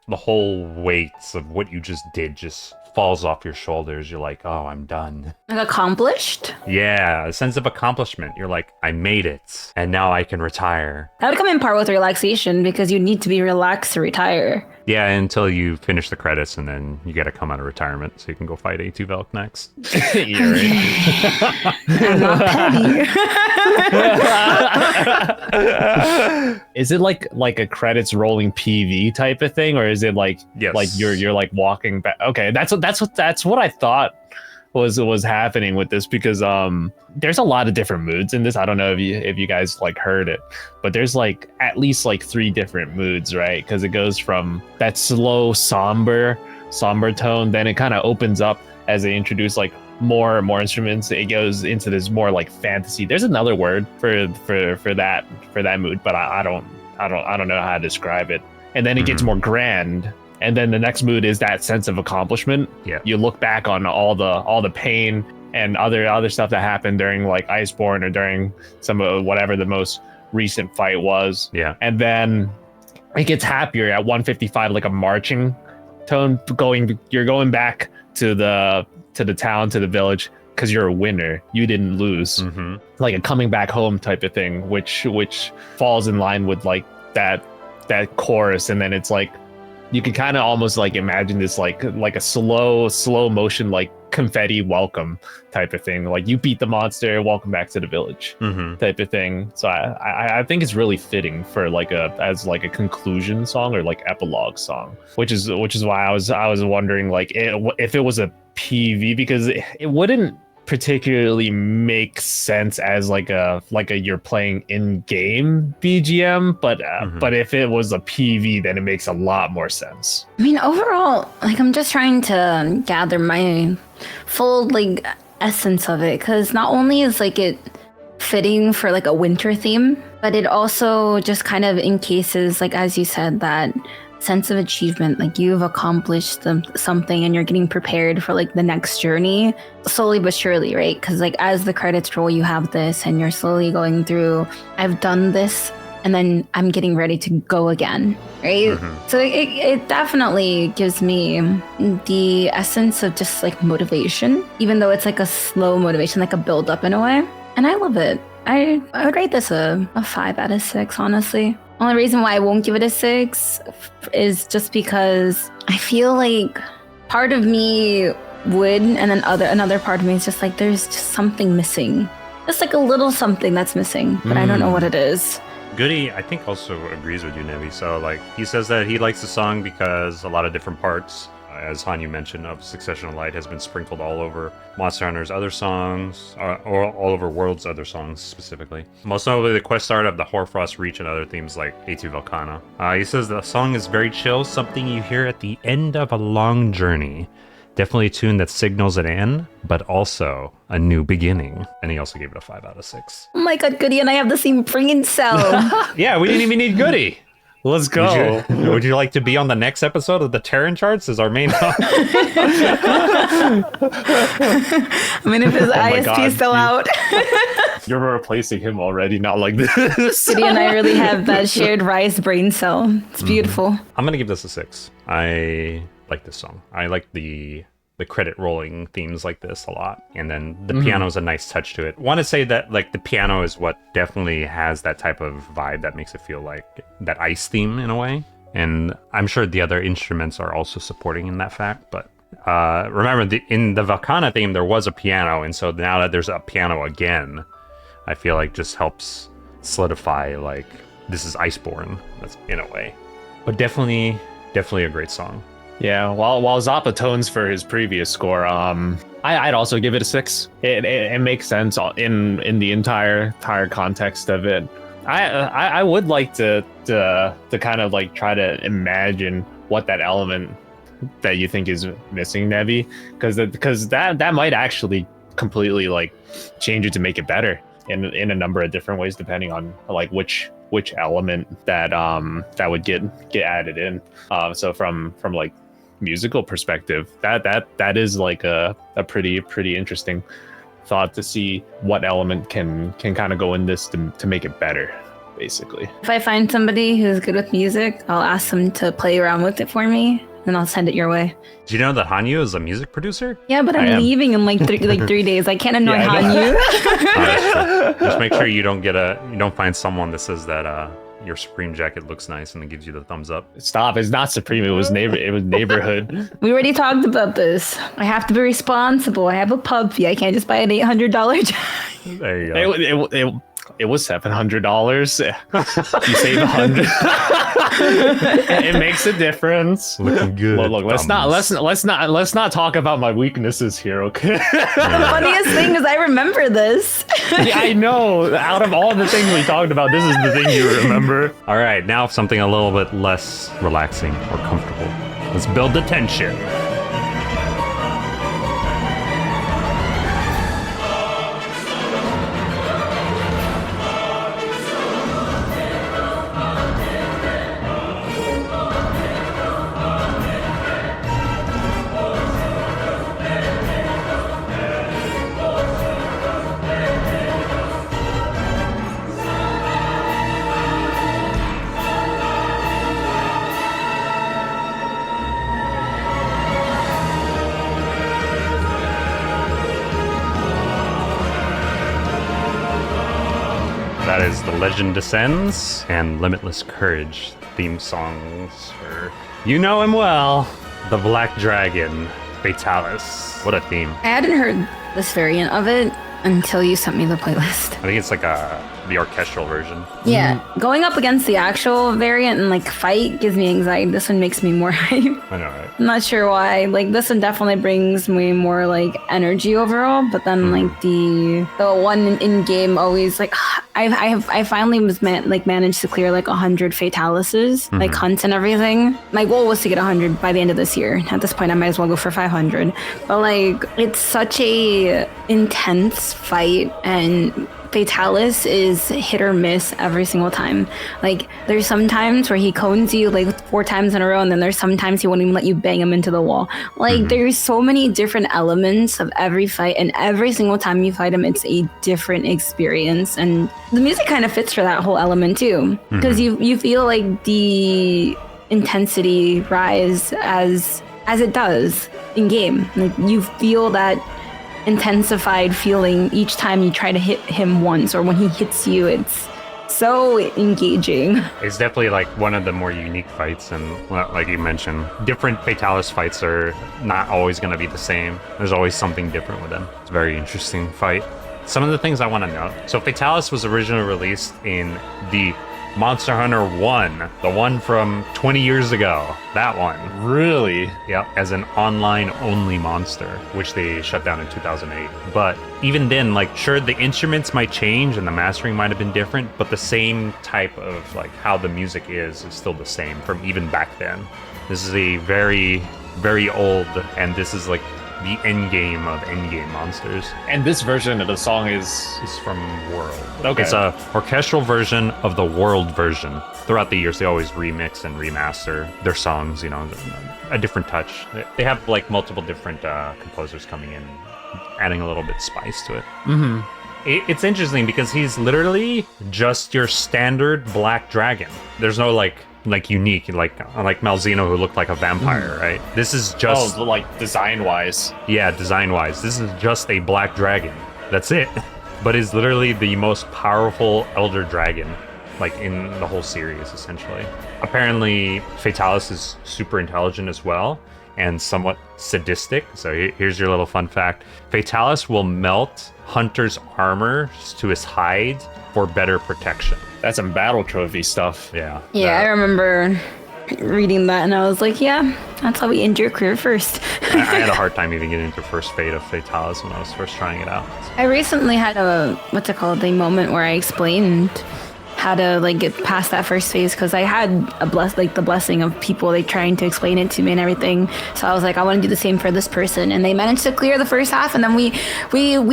the whole weights of what you just did just falls off your shoulders. You're like, oh, I'm done. Like accomplished? Yeah, a sense of accomplishment. You're like, I made it, and now I can retire. That would come in part with relaxation, because you need to be relaxed to retire. Yeah, until you finish the credits, and then you gotta come out of retirement so you can go fight A2 Velk next. You're right. I'm not petty. Is it like a credits rolling PV type of thing, or is it like like you're like walking back? Okay, that's what I thought was happening with this, because there's a lot of different moods in this. I don't know if you guys like heard it, but there's like at least like 3 different moods, right? Because it goes from that slow somber tone, then it kind of opens up as they introduce like more instruments. It goes into this more like fantasy. There's another word for that mood, but I don't know how to describe it. And then it gets more grand. And then the next mood is that sense of accomplishment. Yeah. You look back on all the pain and other stuff that happened during like Iceborne, or during some of whatever the most recent fight was. Yeah. And then it gets happier at 155, like a marching tone. You're going back to the town, to the village, because you're a winner. You didn't lose. Like a coming back home type of thing, which falls in line with like that chorus. And then it's like, you can kind of almost like imagine this like a slow motion, like confetti welcome type of thing. Like, you beat the monster, welcome back to the village type of thing. So I think it's really fitting for like as a conclusion song, or like epilogue song, which is why I was wondering like if it was a PV, because it wouldn't particularly make sense as like a you're playing in-game BGM, but if it was a PV, then it makes a lot more sense. I mean, overall, like, I'm just trying to gather my full like essence of it, because not only is like it fitting for like a winter theme, but it also just kind of encases, like as you said, that sense of achievement. Like, you've accomplished something, and you're getting prepared for like the next journey, slowly but surely, right? Because like as the credits roll, you have this, and you're slowly going through, I've done this and then I'm getting ready to go again, right? So it definitely gives me the essence of just like motivation, even though it's like a slow motivation, like a build up in a way. And I love it. I would rate this a 5 out of 6, honestly. Only reason why I won't give it a 6 is just because I feel like part of me would, and then another part of me is just like, there's just something missing. Just like a little something that's missing, but I don't know what it is. Goody, I think, also agrees with you, Nevi. So, like, he says that he likes the song because a lot of different parts, as Hanyu mentioned, of Succession of Light has been sprinkled all over Monster Hunter's other songs, or all over World's other songs specifically. Most notably, the quest art of the Hoarfrost Reach and other themes like A2 Velkhana. He says the song is very chill, something you hear at the end of a long journey. Definitely a tune that signals an end, but also a new beginning. And he also gave it a 5 out of 6. Oh my god, Goody and I have the same brain cell. Yeah, we didn't even need Goody. Let's go. Would you like to be on the next episode of the Terran Charts as our main I mean, if his ISP is still out. You're replacing him already, not like this. Goody and I really have that shared Rise brain cell. It's beautiful. I'm going to give this a 6. I like this song. I like the credit rolling themes like this a lot, and then the piano is a nice touch to it. Want to say that like the piano is what definitely has that type of vibe that makes it feel like that ice theme in a way, and I'm sure the other instruments are also supporting in that fact. But remember, in the Velkhana theme there was a piano, and so now that there's a piano again, I feel like just helps solidify like this is Iceborne. That's in a way, but definitely a great song. Yeah, while Zappa tones for his previous score, I'd also give it a 6. It makes sense in the entire context of it. I would like to kind of like try to imagine what that element that you think is missing, Nevi, because that might actually completely like change it to make it better in a number of different ways, depending on like which element that would get added in. So from like musical perspective, that is like a pretty interesting thought to see what element can kind of go in this to make it better, basically. If I find somebody who's good with music, I'll ask them to play around with it for me, and I'll send it your way. Do you know that Hanyu is a music producer? Yeah, but I'm leaving in like 3 days. I can't annoy Hanyu. Just make sure you don't find someone that says that your Supreme jacket looks nice and it gives you the thumbs up. Stop! It's not Supreme. It was neighborhood. We already talked about this. I have to be responsible. I have a pub fee. I can't just buy an $800 jacket. There you go. It was $700. You save $100. It makes a difference. Looking good. Look, let's not talk about my weaknesses here, okay? The funniest thing is I remember this. Yeah, I know. Out of all the things we talked about, this is the thing you remember. All right, now something a little bit less relaxing or comfortable. Let's build the tension. That is The Legend Descends and Limitless Courage theme songs for, you know him well, the Black Dragon, Fatalis. What a theme. I hadn't heard this variant of it until you sent me the playlist. I think it's like the orchestral version. Yeah, going up against the actual variant and like fight gives me anxiety. This one makes me more hype. I know, right? I'm not sure why. Like this one definitely brings me more like energy overall, but then like the one in game always like I finally was managed to clear like 100 Fatalises, like hunts and everything. My goal was to get 100 by the end of this year. At this point, I might as well go for 500. But like it's such a intense fight, and Fatalis is hit or miss every single time. Like, there's some times where he cones you like 4 times in a row, and then there's sometimes he won't even let you bang him into the wall. Like, there's so many different elements of every fight, and every single time you fight him, it's a different experience. And the music kind of fits for that whole element too, because you feel like the intensity rise as it does in game. Like, you feel that intensified feeling each time you try to hit him once, or when he hits you. It's so engaging. It's definitely like one of the more unique fights, and like you mentioned, different Fatalis fights are not always going to be the same. There's always something different with them. It's a very interesting fight. Some of the things I want to note. So Fatalis was originally released in the Monster Hunter 1, the one from 20 years ago. That one. Really? Yep, as an online-only monster, which they shut down in 2008. But even then, like, sure, the instruments might change and the mastering might have been different, but the same type of, like, how the music is still the same from even back then. This is a very, very old, and this is, like, the endgame of endgame monsters. And this version of the song is from World. Okay. It's a orchestral version of the World version. Throughout the years, they always remix and remaster their songs, you know, a different touch. They have like multiple different composers coming in, adding a little bit spice to it. It's interesting because he's literally just your standard black dragon. There's no like unique, like Malzeno, who looked like a vampire, right? This is just like design-wise. Yeah, design-wise, this is just a black dragon. That's it. But it's literally the most powerful elder dragon, like, in the whole series, essentially. Apparently, Fatalis is super intelligent as well, and somewhat sadistic. So here's your little fun fact. Fatalis will melt Hunter's armor to his hide for better protection. That's some battle trophy stuff. Yeah. Yeah, I remember reading that, and I was like, yeah, that's how we end your career first. I had a hard time even getting into first fate of Fatalis when I was first trying it out. I recently had a moment where I explained how to like get past that first phase, because I had the blessing of people like trying to explain it to me and everything. So I was like, I want to do the same for this person, and they managed to clear the first half, and then we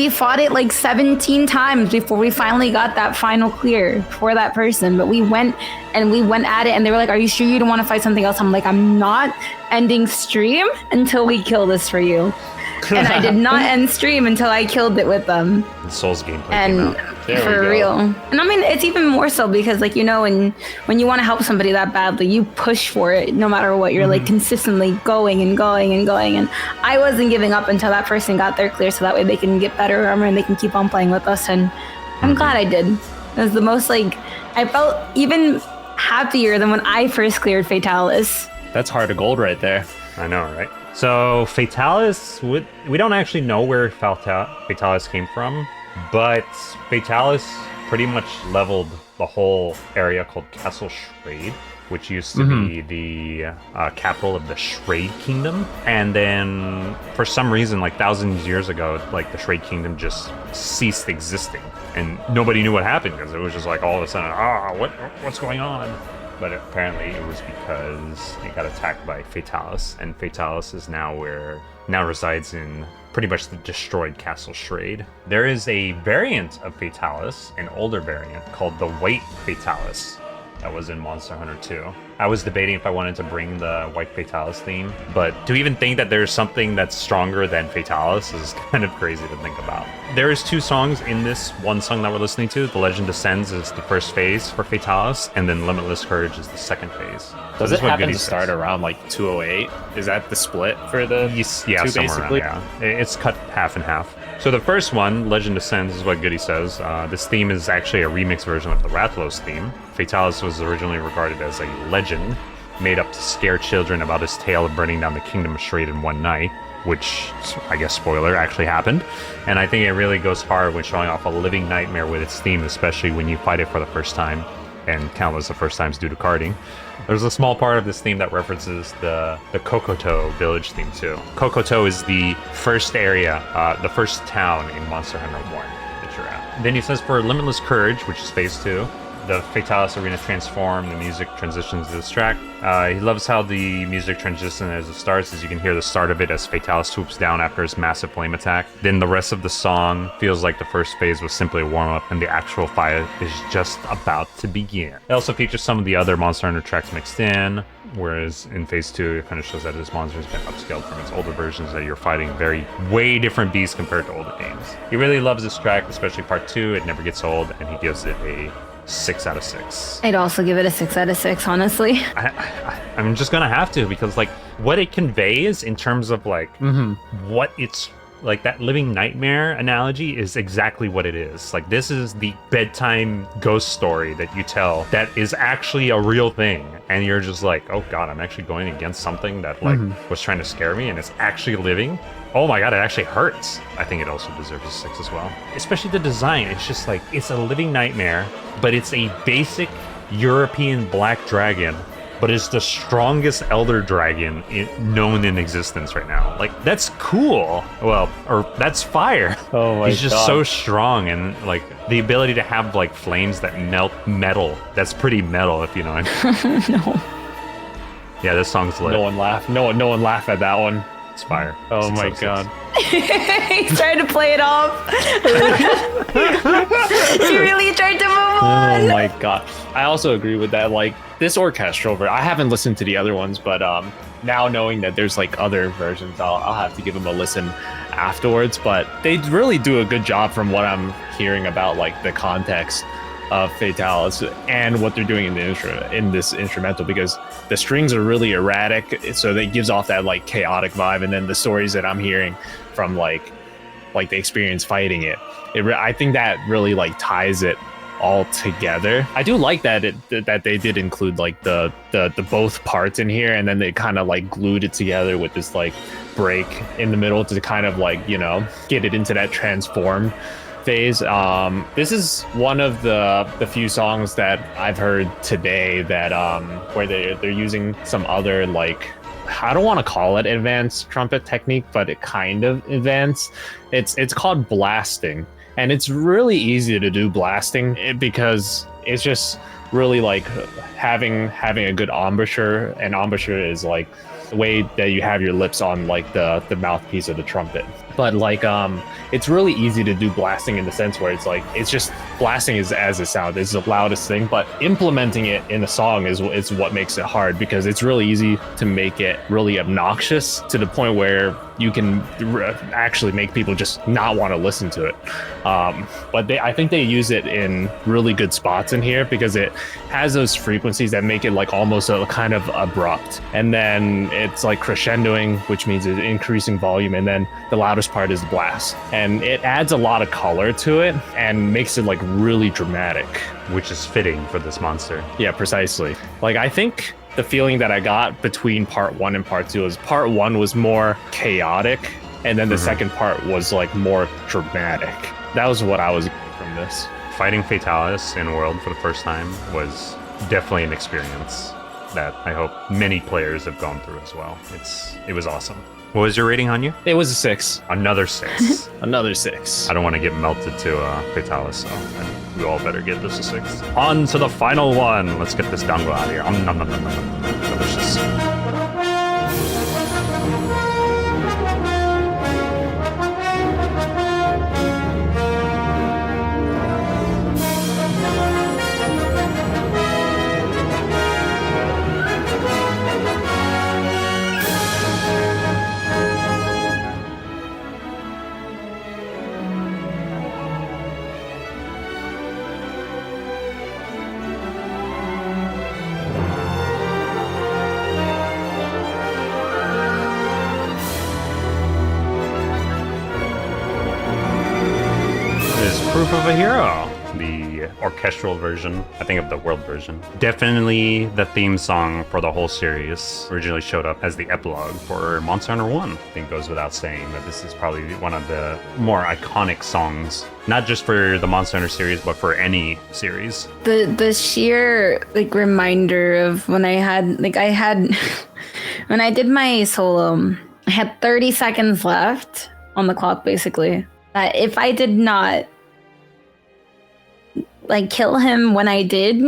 fought it like 17 times before we finally got that final clear for that person. But we went at it, and they were like, are you sure you don't want to fight something else? I'm like, I'm not ending stream until we kill this for you. And I did not end stream until I killed it with them. The Souls gameplay And came out. for real. And I mean, it's even more so because, like, you know, when you want to help somebody that badly, you push for it no matter what. You're like consistently going and going and going. And I wasn't giving up until that person got their clear, so that way they can get better armor and they can keep on playing with us. And I'm glad I did. It was the most, like, I felt even happier than when I first cleared Fatalis. That's heart of gold right there. I know, right? So Fatalis, we don't actually know where Fatalis came from, but Fatalis pretty much leveled the whole area called Castle Schrade, which used to be the capital of the Schrade Kingdom. And then for some reason, like thousands of years ago, like the Schrade Kingdom just ceased existing, and nobody knew what happened, because it was just like all of a sudden, what's going on? But apparently it was because it got attacked by Fatalis, and Fatalis is now resides in pretty much the destroyed Castle Schrade. There is a variant of Fatalis, an older variant, called the White Fatalis, that was in Monster Hunter 2. I was debating if I wanted to bring the White Fatalis theme, but to even think that there's something that's stronger than Fatalis is kind of crazy to think about. There is 2 songs in this one song that we're listening to. The Legend Descends is the first phase for Fatalis, and then Limitless Courage is the second phase. Does it happen to start around like 208? Is that the split for the yeah, two, somewhere basically? around, yeah. It's cut half and half. So the first one, Legend Descends, is what Goody says. This theme is actually a remix version of the Rathalos theme. Fatalis was originally regarded as a legend made up to scare children about his tale of burning down the kingdom of Schrade in one night, which, I guess, spoiler, actually happened. And I think it really goes hard when showing off a living nightmare with its theme, especially when you fight it for the first time, and countless of first times due to carding. There's a small part of this theme that references the Kokoto village theme too. Kokoto is the first area, the first town in Monster Hunter 1 that you're at. Then he says for Limitless Courage, which is phase 2, the Fatalis arena transform, the music transitions to this track. He loves how the music transitions as it starts, as you can hear the start of it as Fatalis swoops down after his massive flame attack. Then the rest of the song feels like the first phase was simply a warm-up and the actual fight is just about to begin. It also features some of the other Monster Hunter tracks mixed in, whereas in phase 2 it kind of shows that this monster has been upscaled from its older versions, that you're fighting way different beasts compared to older games. He really loves this track, especially part 2. It never gets old, and he gives it a 6 out of 6. I'd also give it a 6 out of 6, honestly. I'm just gonna have to, because like what it conveys in terms of like what it's like, that living nightmare analogy is exactly what it is. Like, this is the bedtime ghost story that you tell that is actually a real thing, and you're just like, oh god, I'm actually going against something that like was trying to scare me, and it's actually living. Oh my god, it actually hurts. I think it also deserves a 6 as well. Especially the design. It's just like, it's a living nightmare, but it's a basic European black dragon, but it's the strongest elder dragon known in existence right now. Like, that's cool. Well, or that's fire. Oh my god. He's just so strong, and like the ability to have like flames that melt metal. That's pretty metal, if you know what I mean. No. Yeah, this song's lit. No one laughed. No one laughed at that one. It's fire. Oh 6 my out of 6. god. He's trying to play it off. He really tried to move on. Oh my god. I also agree with that. Like, this orchestral I haven't listened to the other ones, but now knowing that there's like other versions, I'll have to give them a listen afterwards. But they really do a good job from what I'm hearing about like the context of Fatalis and what they're doing in this instrumental, because the strings are really erratic, so that gives off that like chaotic vibe, and then the stories that I'm hearing from like the experience fighting it, I think that really like ties it all together. I do like that that they did include like the both parts in here, and then they kind of like glued it together with this like break in the middle to kind of like, you know, get it into that transform phase. This is one of the few songs that I've heard today that where they're using some other, like, I don't want to call it advanced trumpet technique, but it kind of advanced. It's called blasting, and it's really easy to do blasting because it's just really like having a good embouchure, and embouchure is like the way that you have your lips on like the mouthpiece of the trumpet. But like it's really easy to do blasting in the sense where it's like, it's just blasting is as it sounds, it's the loudest thing, but implementing it in a song is what makes it hard, because it's really easy to make it really obnoxious to the point where you can actually make people just not want to listen to it. But I think they use it in really good spots in here, because it has those frequencies that make it like almost a kind of abrupt, and then it's like crescendoing, which means it's increasing volume, and then the loudest part is the blast, and it adds a lot of color to it and makes it like really dramatic, which is fitting for this monster. Yeah, precisely. Like, I think the feeling that I got between part 1 and part 2 was part 1 was more chaotic, and then the second part was like more dramatic. That was what I was getting from this. Fighting Fatalis in World for the first time was definitely an experience that I hope many players have gone through as well. It was awesome. What was your rating, Hanyu? It was a 6. Another 6. Another 6. I don't want to get melted to Fatalis, so we all better give this a 6. On to the final one. Let's get this dango out of here. Delicious. Proof of a Hero, the orchestral version, I think of the world version. Definitely the theme song for the whole series. Originally showed up as the epilogue for Monster Hunter 1. I think it goes without saying that this is probably one of the more iconic songs, not just for the Monster Hunter series, but for any series. The sheer like reminder of when I had when I did my solo, I had 30 seconds left on the clock, basically. That if I did not like kill him when I did,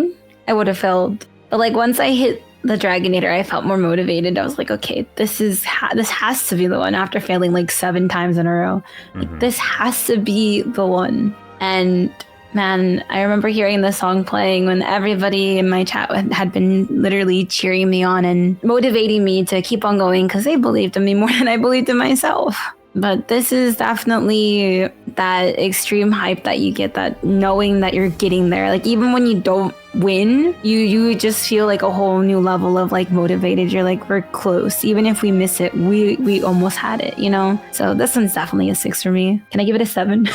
I would have failed. But like once I hit the Dragonator, I felt more motivated. I was like, okay, this has to be the one after failing like 7 times in a row. Like, this has to be the one. And man, I remember hearing the song playing when everybody in my chat had been literally cheering me on and motivating me to keep on going because they believed in me more than I believed in myself. But this is definitely that extreme hype that you get, that knowing that you're getting there. Like even when you don't win, you just feel like a whole new level of like motivated. You're like, we're close. Even if we miss it, we almost had it, you know? So this one's definitely a 6 for me. Can I give it a 7?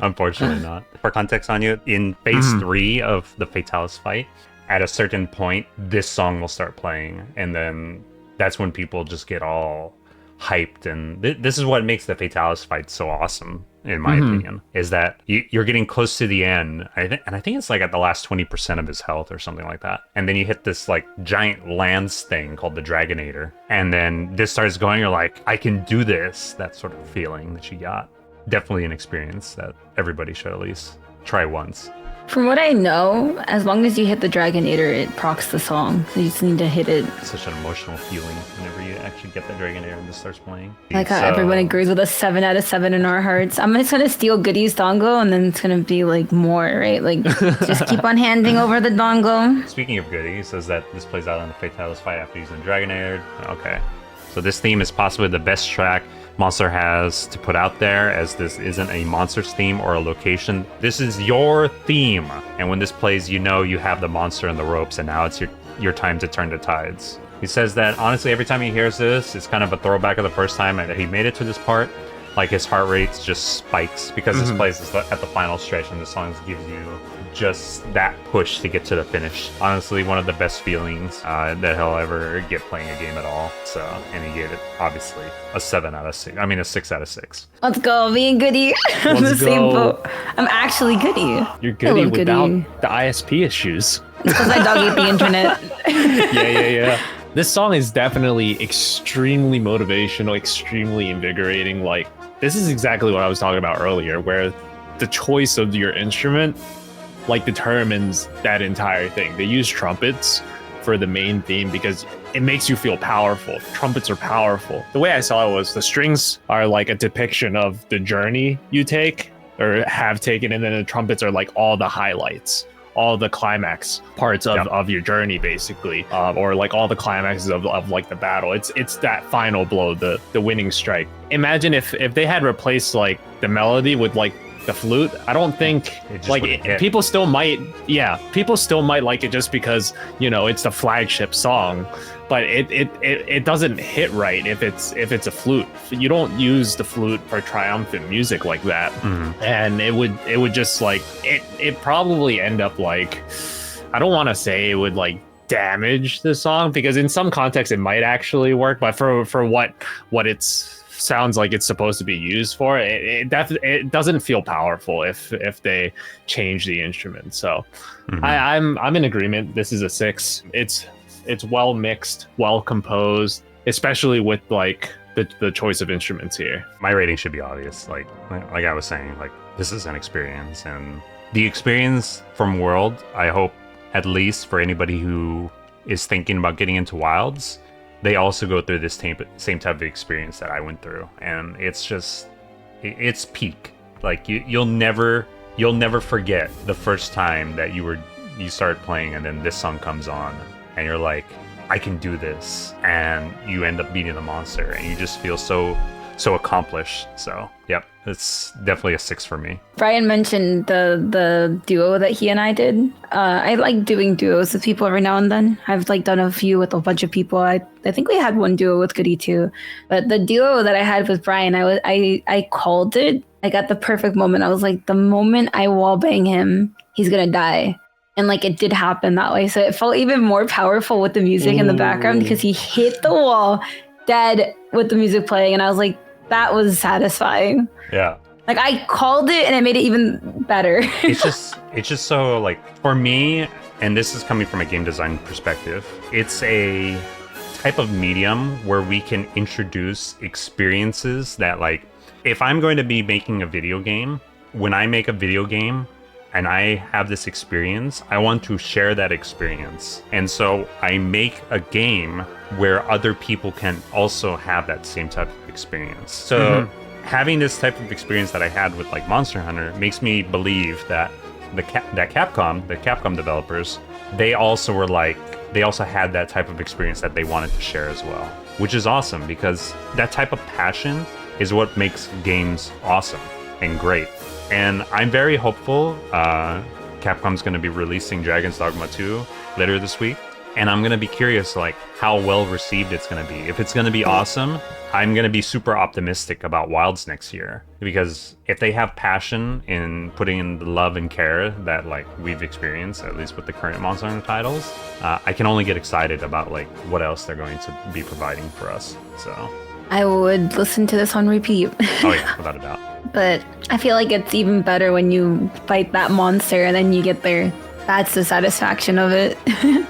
Unfortunately not. For context on you, in phase 3 of the Fatalis fight, at a certain point, this song will start playing. And then that's when people just get all hyped, and this is what makes the Fatalis fight so awesome, in my opinion, is that you're getting close to the end. And I think it's like at the last 20% of his health or something like that. And then you hit this like giant lance thing called the Dragonator. And then this starts going, you're like, I can do this. That sort of feeling that you got. Definitely an experience that everybody should at least try once. From what I know, as long as you hit the Dragonator, it procs the song. So you just need to hit it. It's such an emotional feeling whenever you actually get that Dragonator and this starts playing. Like how everyone agrees with a 7 out of 7 in our hearts. I'm just gonna steal Goody's dongle, and then it's gonna be like more, right? Like just keep on handing over the dongle. Speaking of Goody, he says that this plays out in the Fatalis fight after using Dragonator. Okay. So this theme is possibly the best track Monster has to put out there, as this isn't a monster's theme or a location. This is your theme. And when this plays, you know you have the monster in the ropes, and now it's your time to turn the tides. He says that honestly, every time he hears this, it's kind of a throwback of the first time that he made it to this part. Like his heart rate just spikes because this plays at the final stretch, and the song gives you just that push to get to the finish. Honestly, one of the best feelings that he'll ever get playing a game at all. So, and he gave it obviously a 7 out of 6. I mean, a 6 out of 6. Let's go, me and Goody. I'm the same boat. I'm actually Goody. You're Goody without the ISP issues. It's because I dog ate the internet. Yeah. This song is definitely extremely motivational, extremely invigorating. Like, this is exactly what I was talking about earlier, where the choice of your instrument like determines that entire thing. They use trumpets for the main theme because it makes you feel powerful. Trumpets are powerful. The way I saw it was the strings are like a depiction of the journey you take or have taken, and then the trumpets are like all the highlights, all the climax parts of your journey, basically, or like all the climaxes of like the battle. It's that final blow, the winning strike. Imagine if they had replaced like the melody with like the flute. I don't think people still might like it just because, you know, it's the flagship song, but it doesn't hit right if it's a flute. You don't use the flute for triumphant music like that. And it would just like it probably end up like, I don't want to say it would like damage the song, because in some contexts it might actually work, but for what it's sounds like it's supposed to be used for, it doesn't feel powerful if they change the instrument. So I'm in agreement. This is a 6. It's well mixed, well composed, especially with like the choice of instruments here. My rating should be obvious. Like I was saying, like this is an experience, and the experience from World, I hope at least for anybody who is thinking about getting into Wilds, they also go through this same type of experience that I went through. And it's peak. Like you'll never forget the first time that you started playing, and then this song comes on and you're like, I can do this, and you end up beating the monster, and you just feel so accomplished. So yep, it's definitely a 6 for me. Brian mentioned the duo that he and I did. I like doing duos with people every now and then. I've like done a few with a bunch of people. I think we had one duo with Goody too, but the duo that I had with Brian, I called it. I got the perfect moment. I was like, the moment I wallbang him, he's gonna die. And like it did happen that way. So it felt even more powerful with the music in the background, because he hit the wall dead with the music playing, and I was like, that was satisfying. Yeah. Like I called it, and it made it even better. it's just so like, for me, and this is coming from a game design perspective, it's a type of medium where we can introduce experiences that, like, if I'm going to be making a video game, when I make a video game, and I have this experience, I want to share that experience. And so I make a game where other people can also have that same type of experience. So having this type of experience that I had with like Monster Hunter makes me believe that the Capcom developers, they also had that type of experience that they wanted to share as well, which is awesome because that type of passion is what makes games awesome and great. And I'm very hopeful. Capcom's going to be releasing Dragon's Dogma 2 later this week, and I'm going to be curious like how well received it's going to be. If it's going to be awesome, I'm going to be super optimistic about Wilds next year, because if they have passion in putting in the love and care that like we've experienced, at least with the current Monster Hunter titles, I can only get excited about like what else they're going to be providing for us. So I would listen to this on repeat. Oh yeah, without a doubt. But I feel like it's even better when you fight that monster and then you get there. That's the satisfaction of it.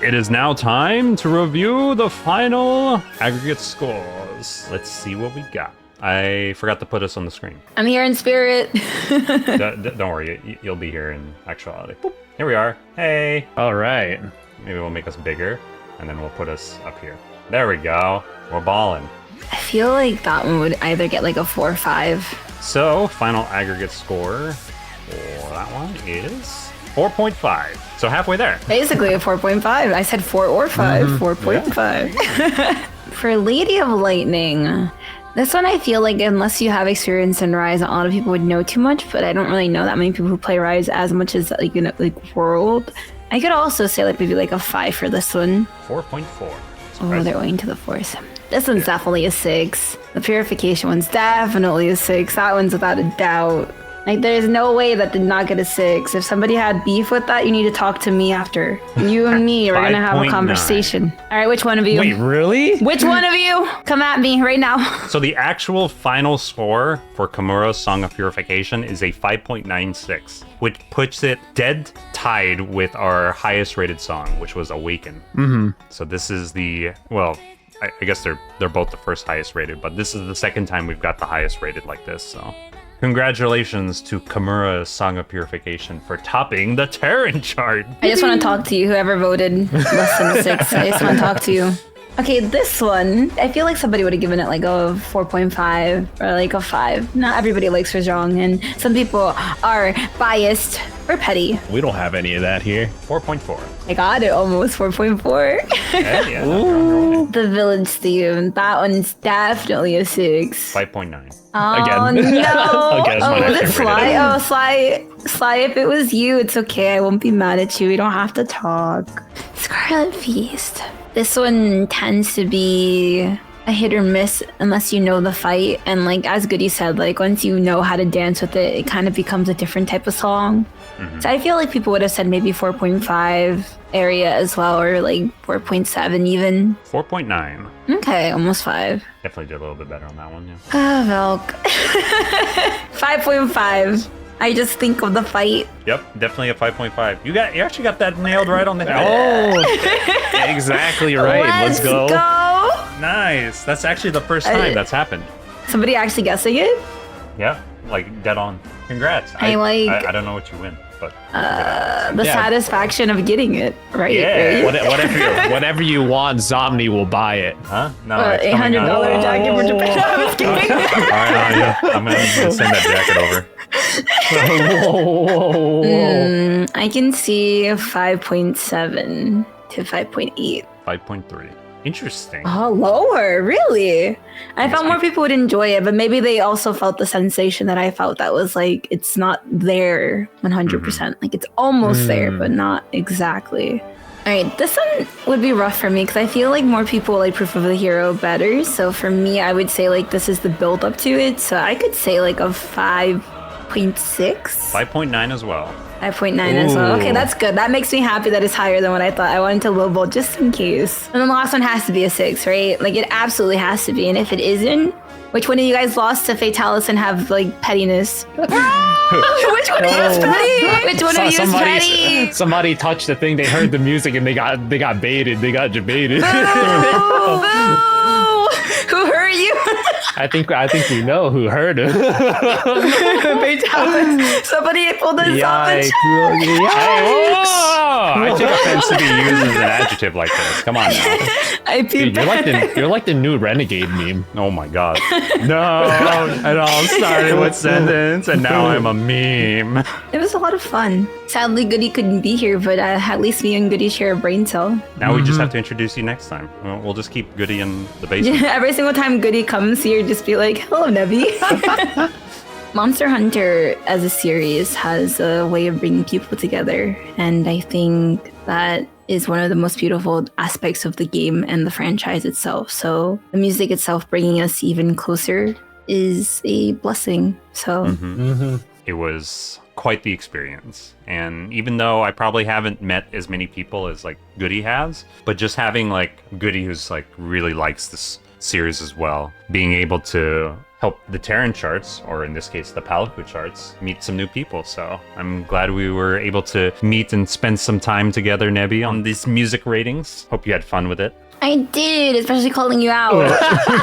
It is now time to review the final aggregate scores. Let's see what we got. I forgot to put us on the screen. I'm here in spirit. Don't worry, you'll be here in actuality. Boop. Here we are. Hey. All right. Maybe we'll make us bigger, and then we'll put us up here. There we go. We're balling. I feel like that one would either get like a 4 or 5. So, final aggregate score for that one is 4.5. So halfway there. Basically a 4.5. I said 4 or 5. 4.5. Yeah. For Lady of Lightning, this one I feel like unless you have experience in Rise, a lot of people would know too much, but I don't really know that many people who play Rise as much as like, you know, like World. I could also say like maybe like a 5 for this one. 4.4. Oh, they're going to the Force. This one's definitely a 6. The Purification one's definitely a 6. That one's without a doubt. Like, there's no way that did not get a 6. If somebody had beef with that, you need to talk to me after. You and me are gonna have a conversation. All right, which one of you? Wait, really? Which one of you? Come at me right now. So the actual final score for Kamura's Song of Purification is a 5.96, which puts it dead tied with our highest rated song, which was Awaken. So this is the, well, I guess they're both the first highest rated, but this is the second time we've got the highest rated like this, so congratulations to Kamura's Song of Purification for topping the Terran chart. I just want to talk to you, whoever voted less than a 6. I just want to talk to you. Okay, this one, I feel like somebody would have given it like a 4.5 or like a 5. Not everybody likes Rajang, and some people are biased or petty. We don't have any of that here. 4.4. I got it almost, 4.4. Yeah, Ooh, the Village theme. That one's definitely a 6. 5.9. Oh, Again. no. Again, Oh, my was it favorite. Sly? Oh, Sly, if it was you, it's okay. I won't be mad at you. We don't have to talk. Scarlet Feast. This one tends to be a hit or miss unless you know the fight. And like, as Goody said, like once you know how to dance with it, it kind of becomes a different type of song. So I feel like people would have said maybe 4.5 area as well, or like 4.7 even. 4.9. Okay, almost 5. Definitely did a little bit better on that one, yeah. Ah, Velk. 5.5. I just think of the fight. Yep, definitely a 5.5. You actually got that nailed right on the head. Oh, exactly right. Let's go. Nice. That's actually the first time that's happened. Somebody actually guessing it? Yeah, like dead on. Congrats. I don't know what you win, but the satisfaction of getting it right. Yeah. Right? Whatever you want, Zomni will buy it. Huh? No, $800 jacket for Japan. I was kidding. All right, yeah. I'm gonna send that jacket over. I can see 5.7 to 5.8. 5.3. Interesting. Oh, lower, really? I thought more people would enjoy it, but maybe they also felt the sensation that I felt, that was like, it's not there 100%. Like, it's almost there, but not exactly. All right, this one would be rough for me because I feel like more people like Proof of the Hero better. So for me, I would say like this is the build up to it. So I could say like a 5.6. 5.9 as well. 5.9 as well. Okay, that's good. That makes me happy that it's higher than what I thought. I wanted to lowball just in case. And then the last one has to be a 6, right? Like, it absolutely has to be. And if it isn't, which one of you guys lost to Fatalis and have, like, pettiness? Which one of you is petty? Which one of you is petty? Somebody touched the thing, they heard the music, and they got baited. They got baited. Boo! Who hurt you? I think we know who heard it. Somebody pulled us off the Yikes. I take offense to be used as an adjective like this. Come on now. I Dude, you're like the new renegade meme. Oh my god. No, it all started with sentence and now I'm a meme. It was a lot of fun. Sadly, Goody couldn't be here, but at least me and Goody share a brain cell. Now we just have to introduce you next time. We'll just keep Goody in the basement. Every single time Goody comes here, just be like, hello, Nebby. Monster Hunter as a series has a way of bringing people together, and I think that is one of the most beautiful aspects of the game and the franchise itself. So the music itself bringing us even closer is a blessing. So It was quite the experience. And even though I probably haven't met as many people as like Goody has, but just having like Goody who's like really likes this series as well, being able to help the Terran Charts, or in this case the Palico Charts, meet some new people. So I'm glad we were able to meet and spend some time together, Nebby, on these music ratings. Hope you had fun with it. I did, especially calling you out.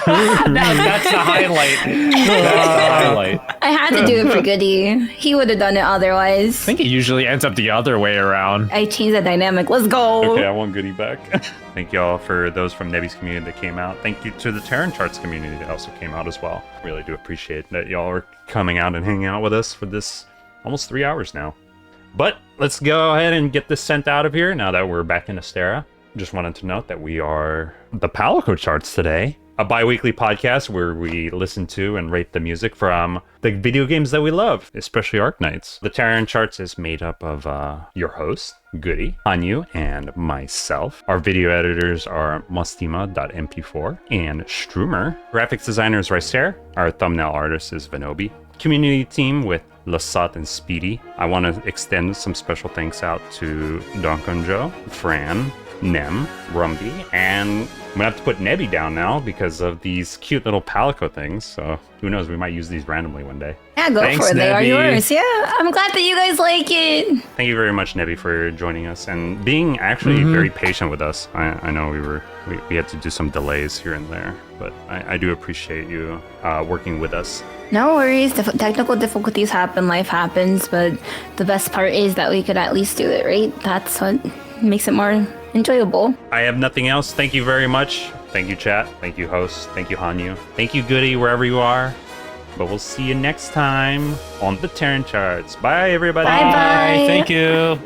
That's the highlight. That's the highlight. I had to do it for Goody. He would have done it I otherwise. think it usually ends up the other way around. I changed the dynamic. Let's go. Okay, I want Goody back. Thank you all for those from Nebby's community that came out. Thank you to the Terran Charts community that also came out as well. Really do appreciate that y'all are coming out and hanging out with us for this almost 3 hours now. But let's go ahead and get this sent out of here now that we're back in Astera. Just wanted to note that we are the Palico Charts today, a bi-weekly podcast where we listen to and rate the music from the video games that we love, especially Arknights. The Terran Charts is made up of your host, Goody, Hanyu, and myself. Our video editors are Mostima.mp4 and Strumer. Graphics designer is Ricer. Our thumbnail artist is Vanobi. Community team with Lasat and Speedy. I want to extend some special thanks out to dokonjou, Fran, Nem, Rumby, and I'm gonna have to put Nebby down now because of these cute little Palico things. So who knows, we might use these randomly one day. Yeah, go Thanks, for it. They are Nebby. yours. Yeah, I'm glad that you guys like it. Thank you very much, Nebby, for joining us and being actually very patient with us. I know we had to do some delays here and there, but I do appreciate you working with us. No worries. Technical difficulties happen. Life happens. But the best part is that we could at least do it, right? That's what makes it more enjoyable. I have nothing else. Thank you very much. Thank you, chat. Thank you, host. Thank you, Hanyu. Thank you, Goody, wherever you are. But we'll see you next time on the Terran Charts. Bye, everybody. Bye-bye. Thank you.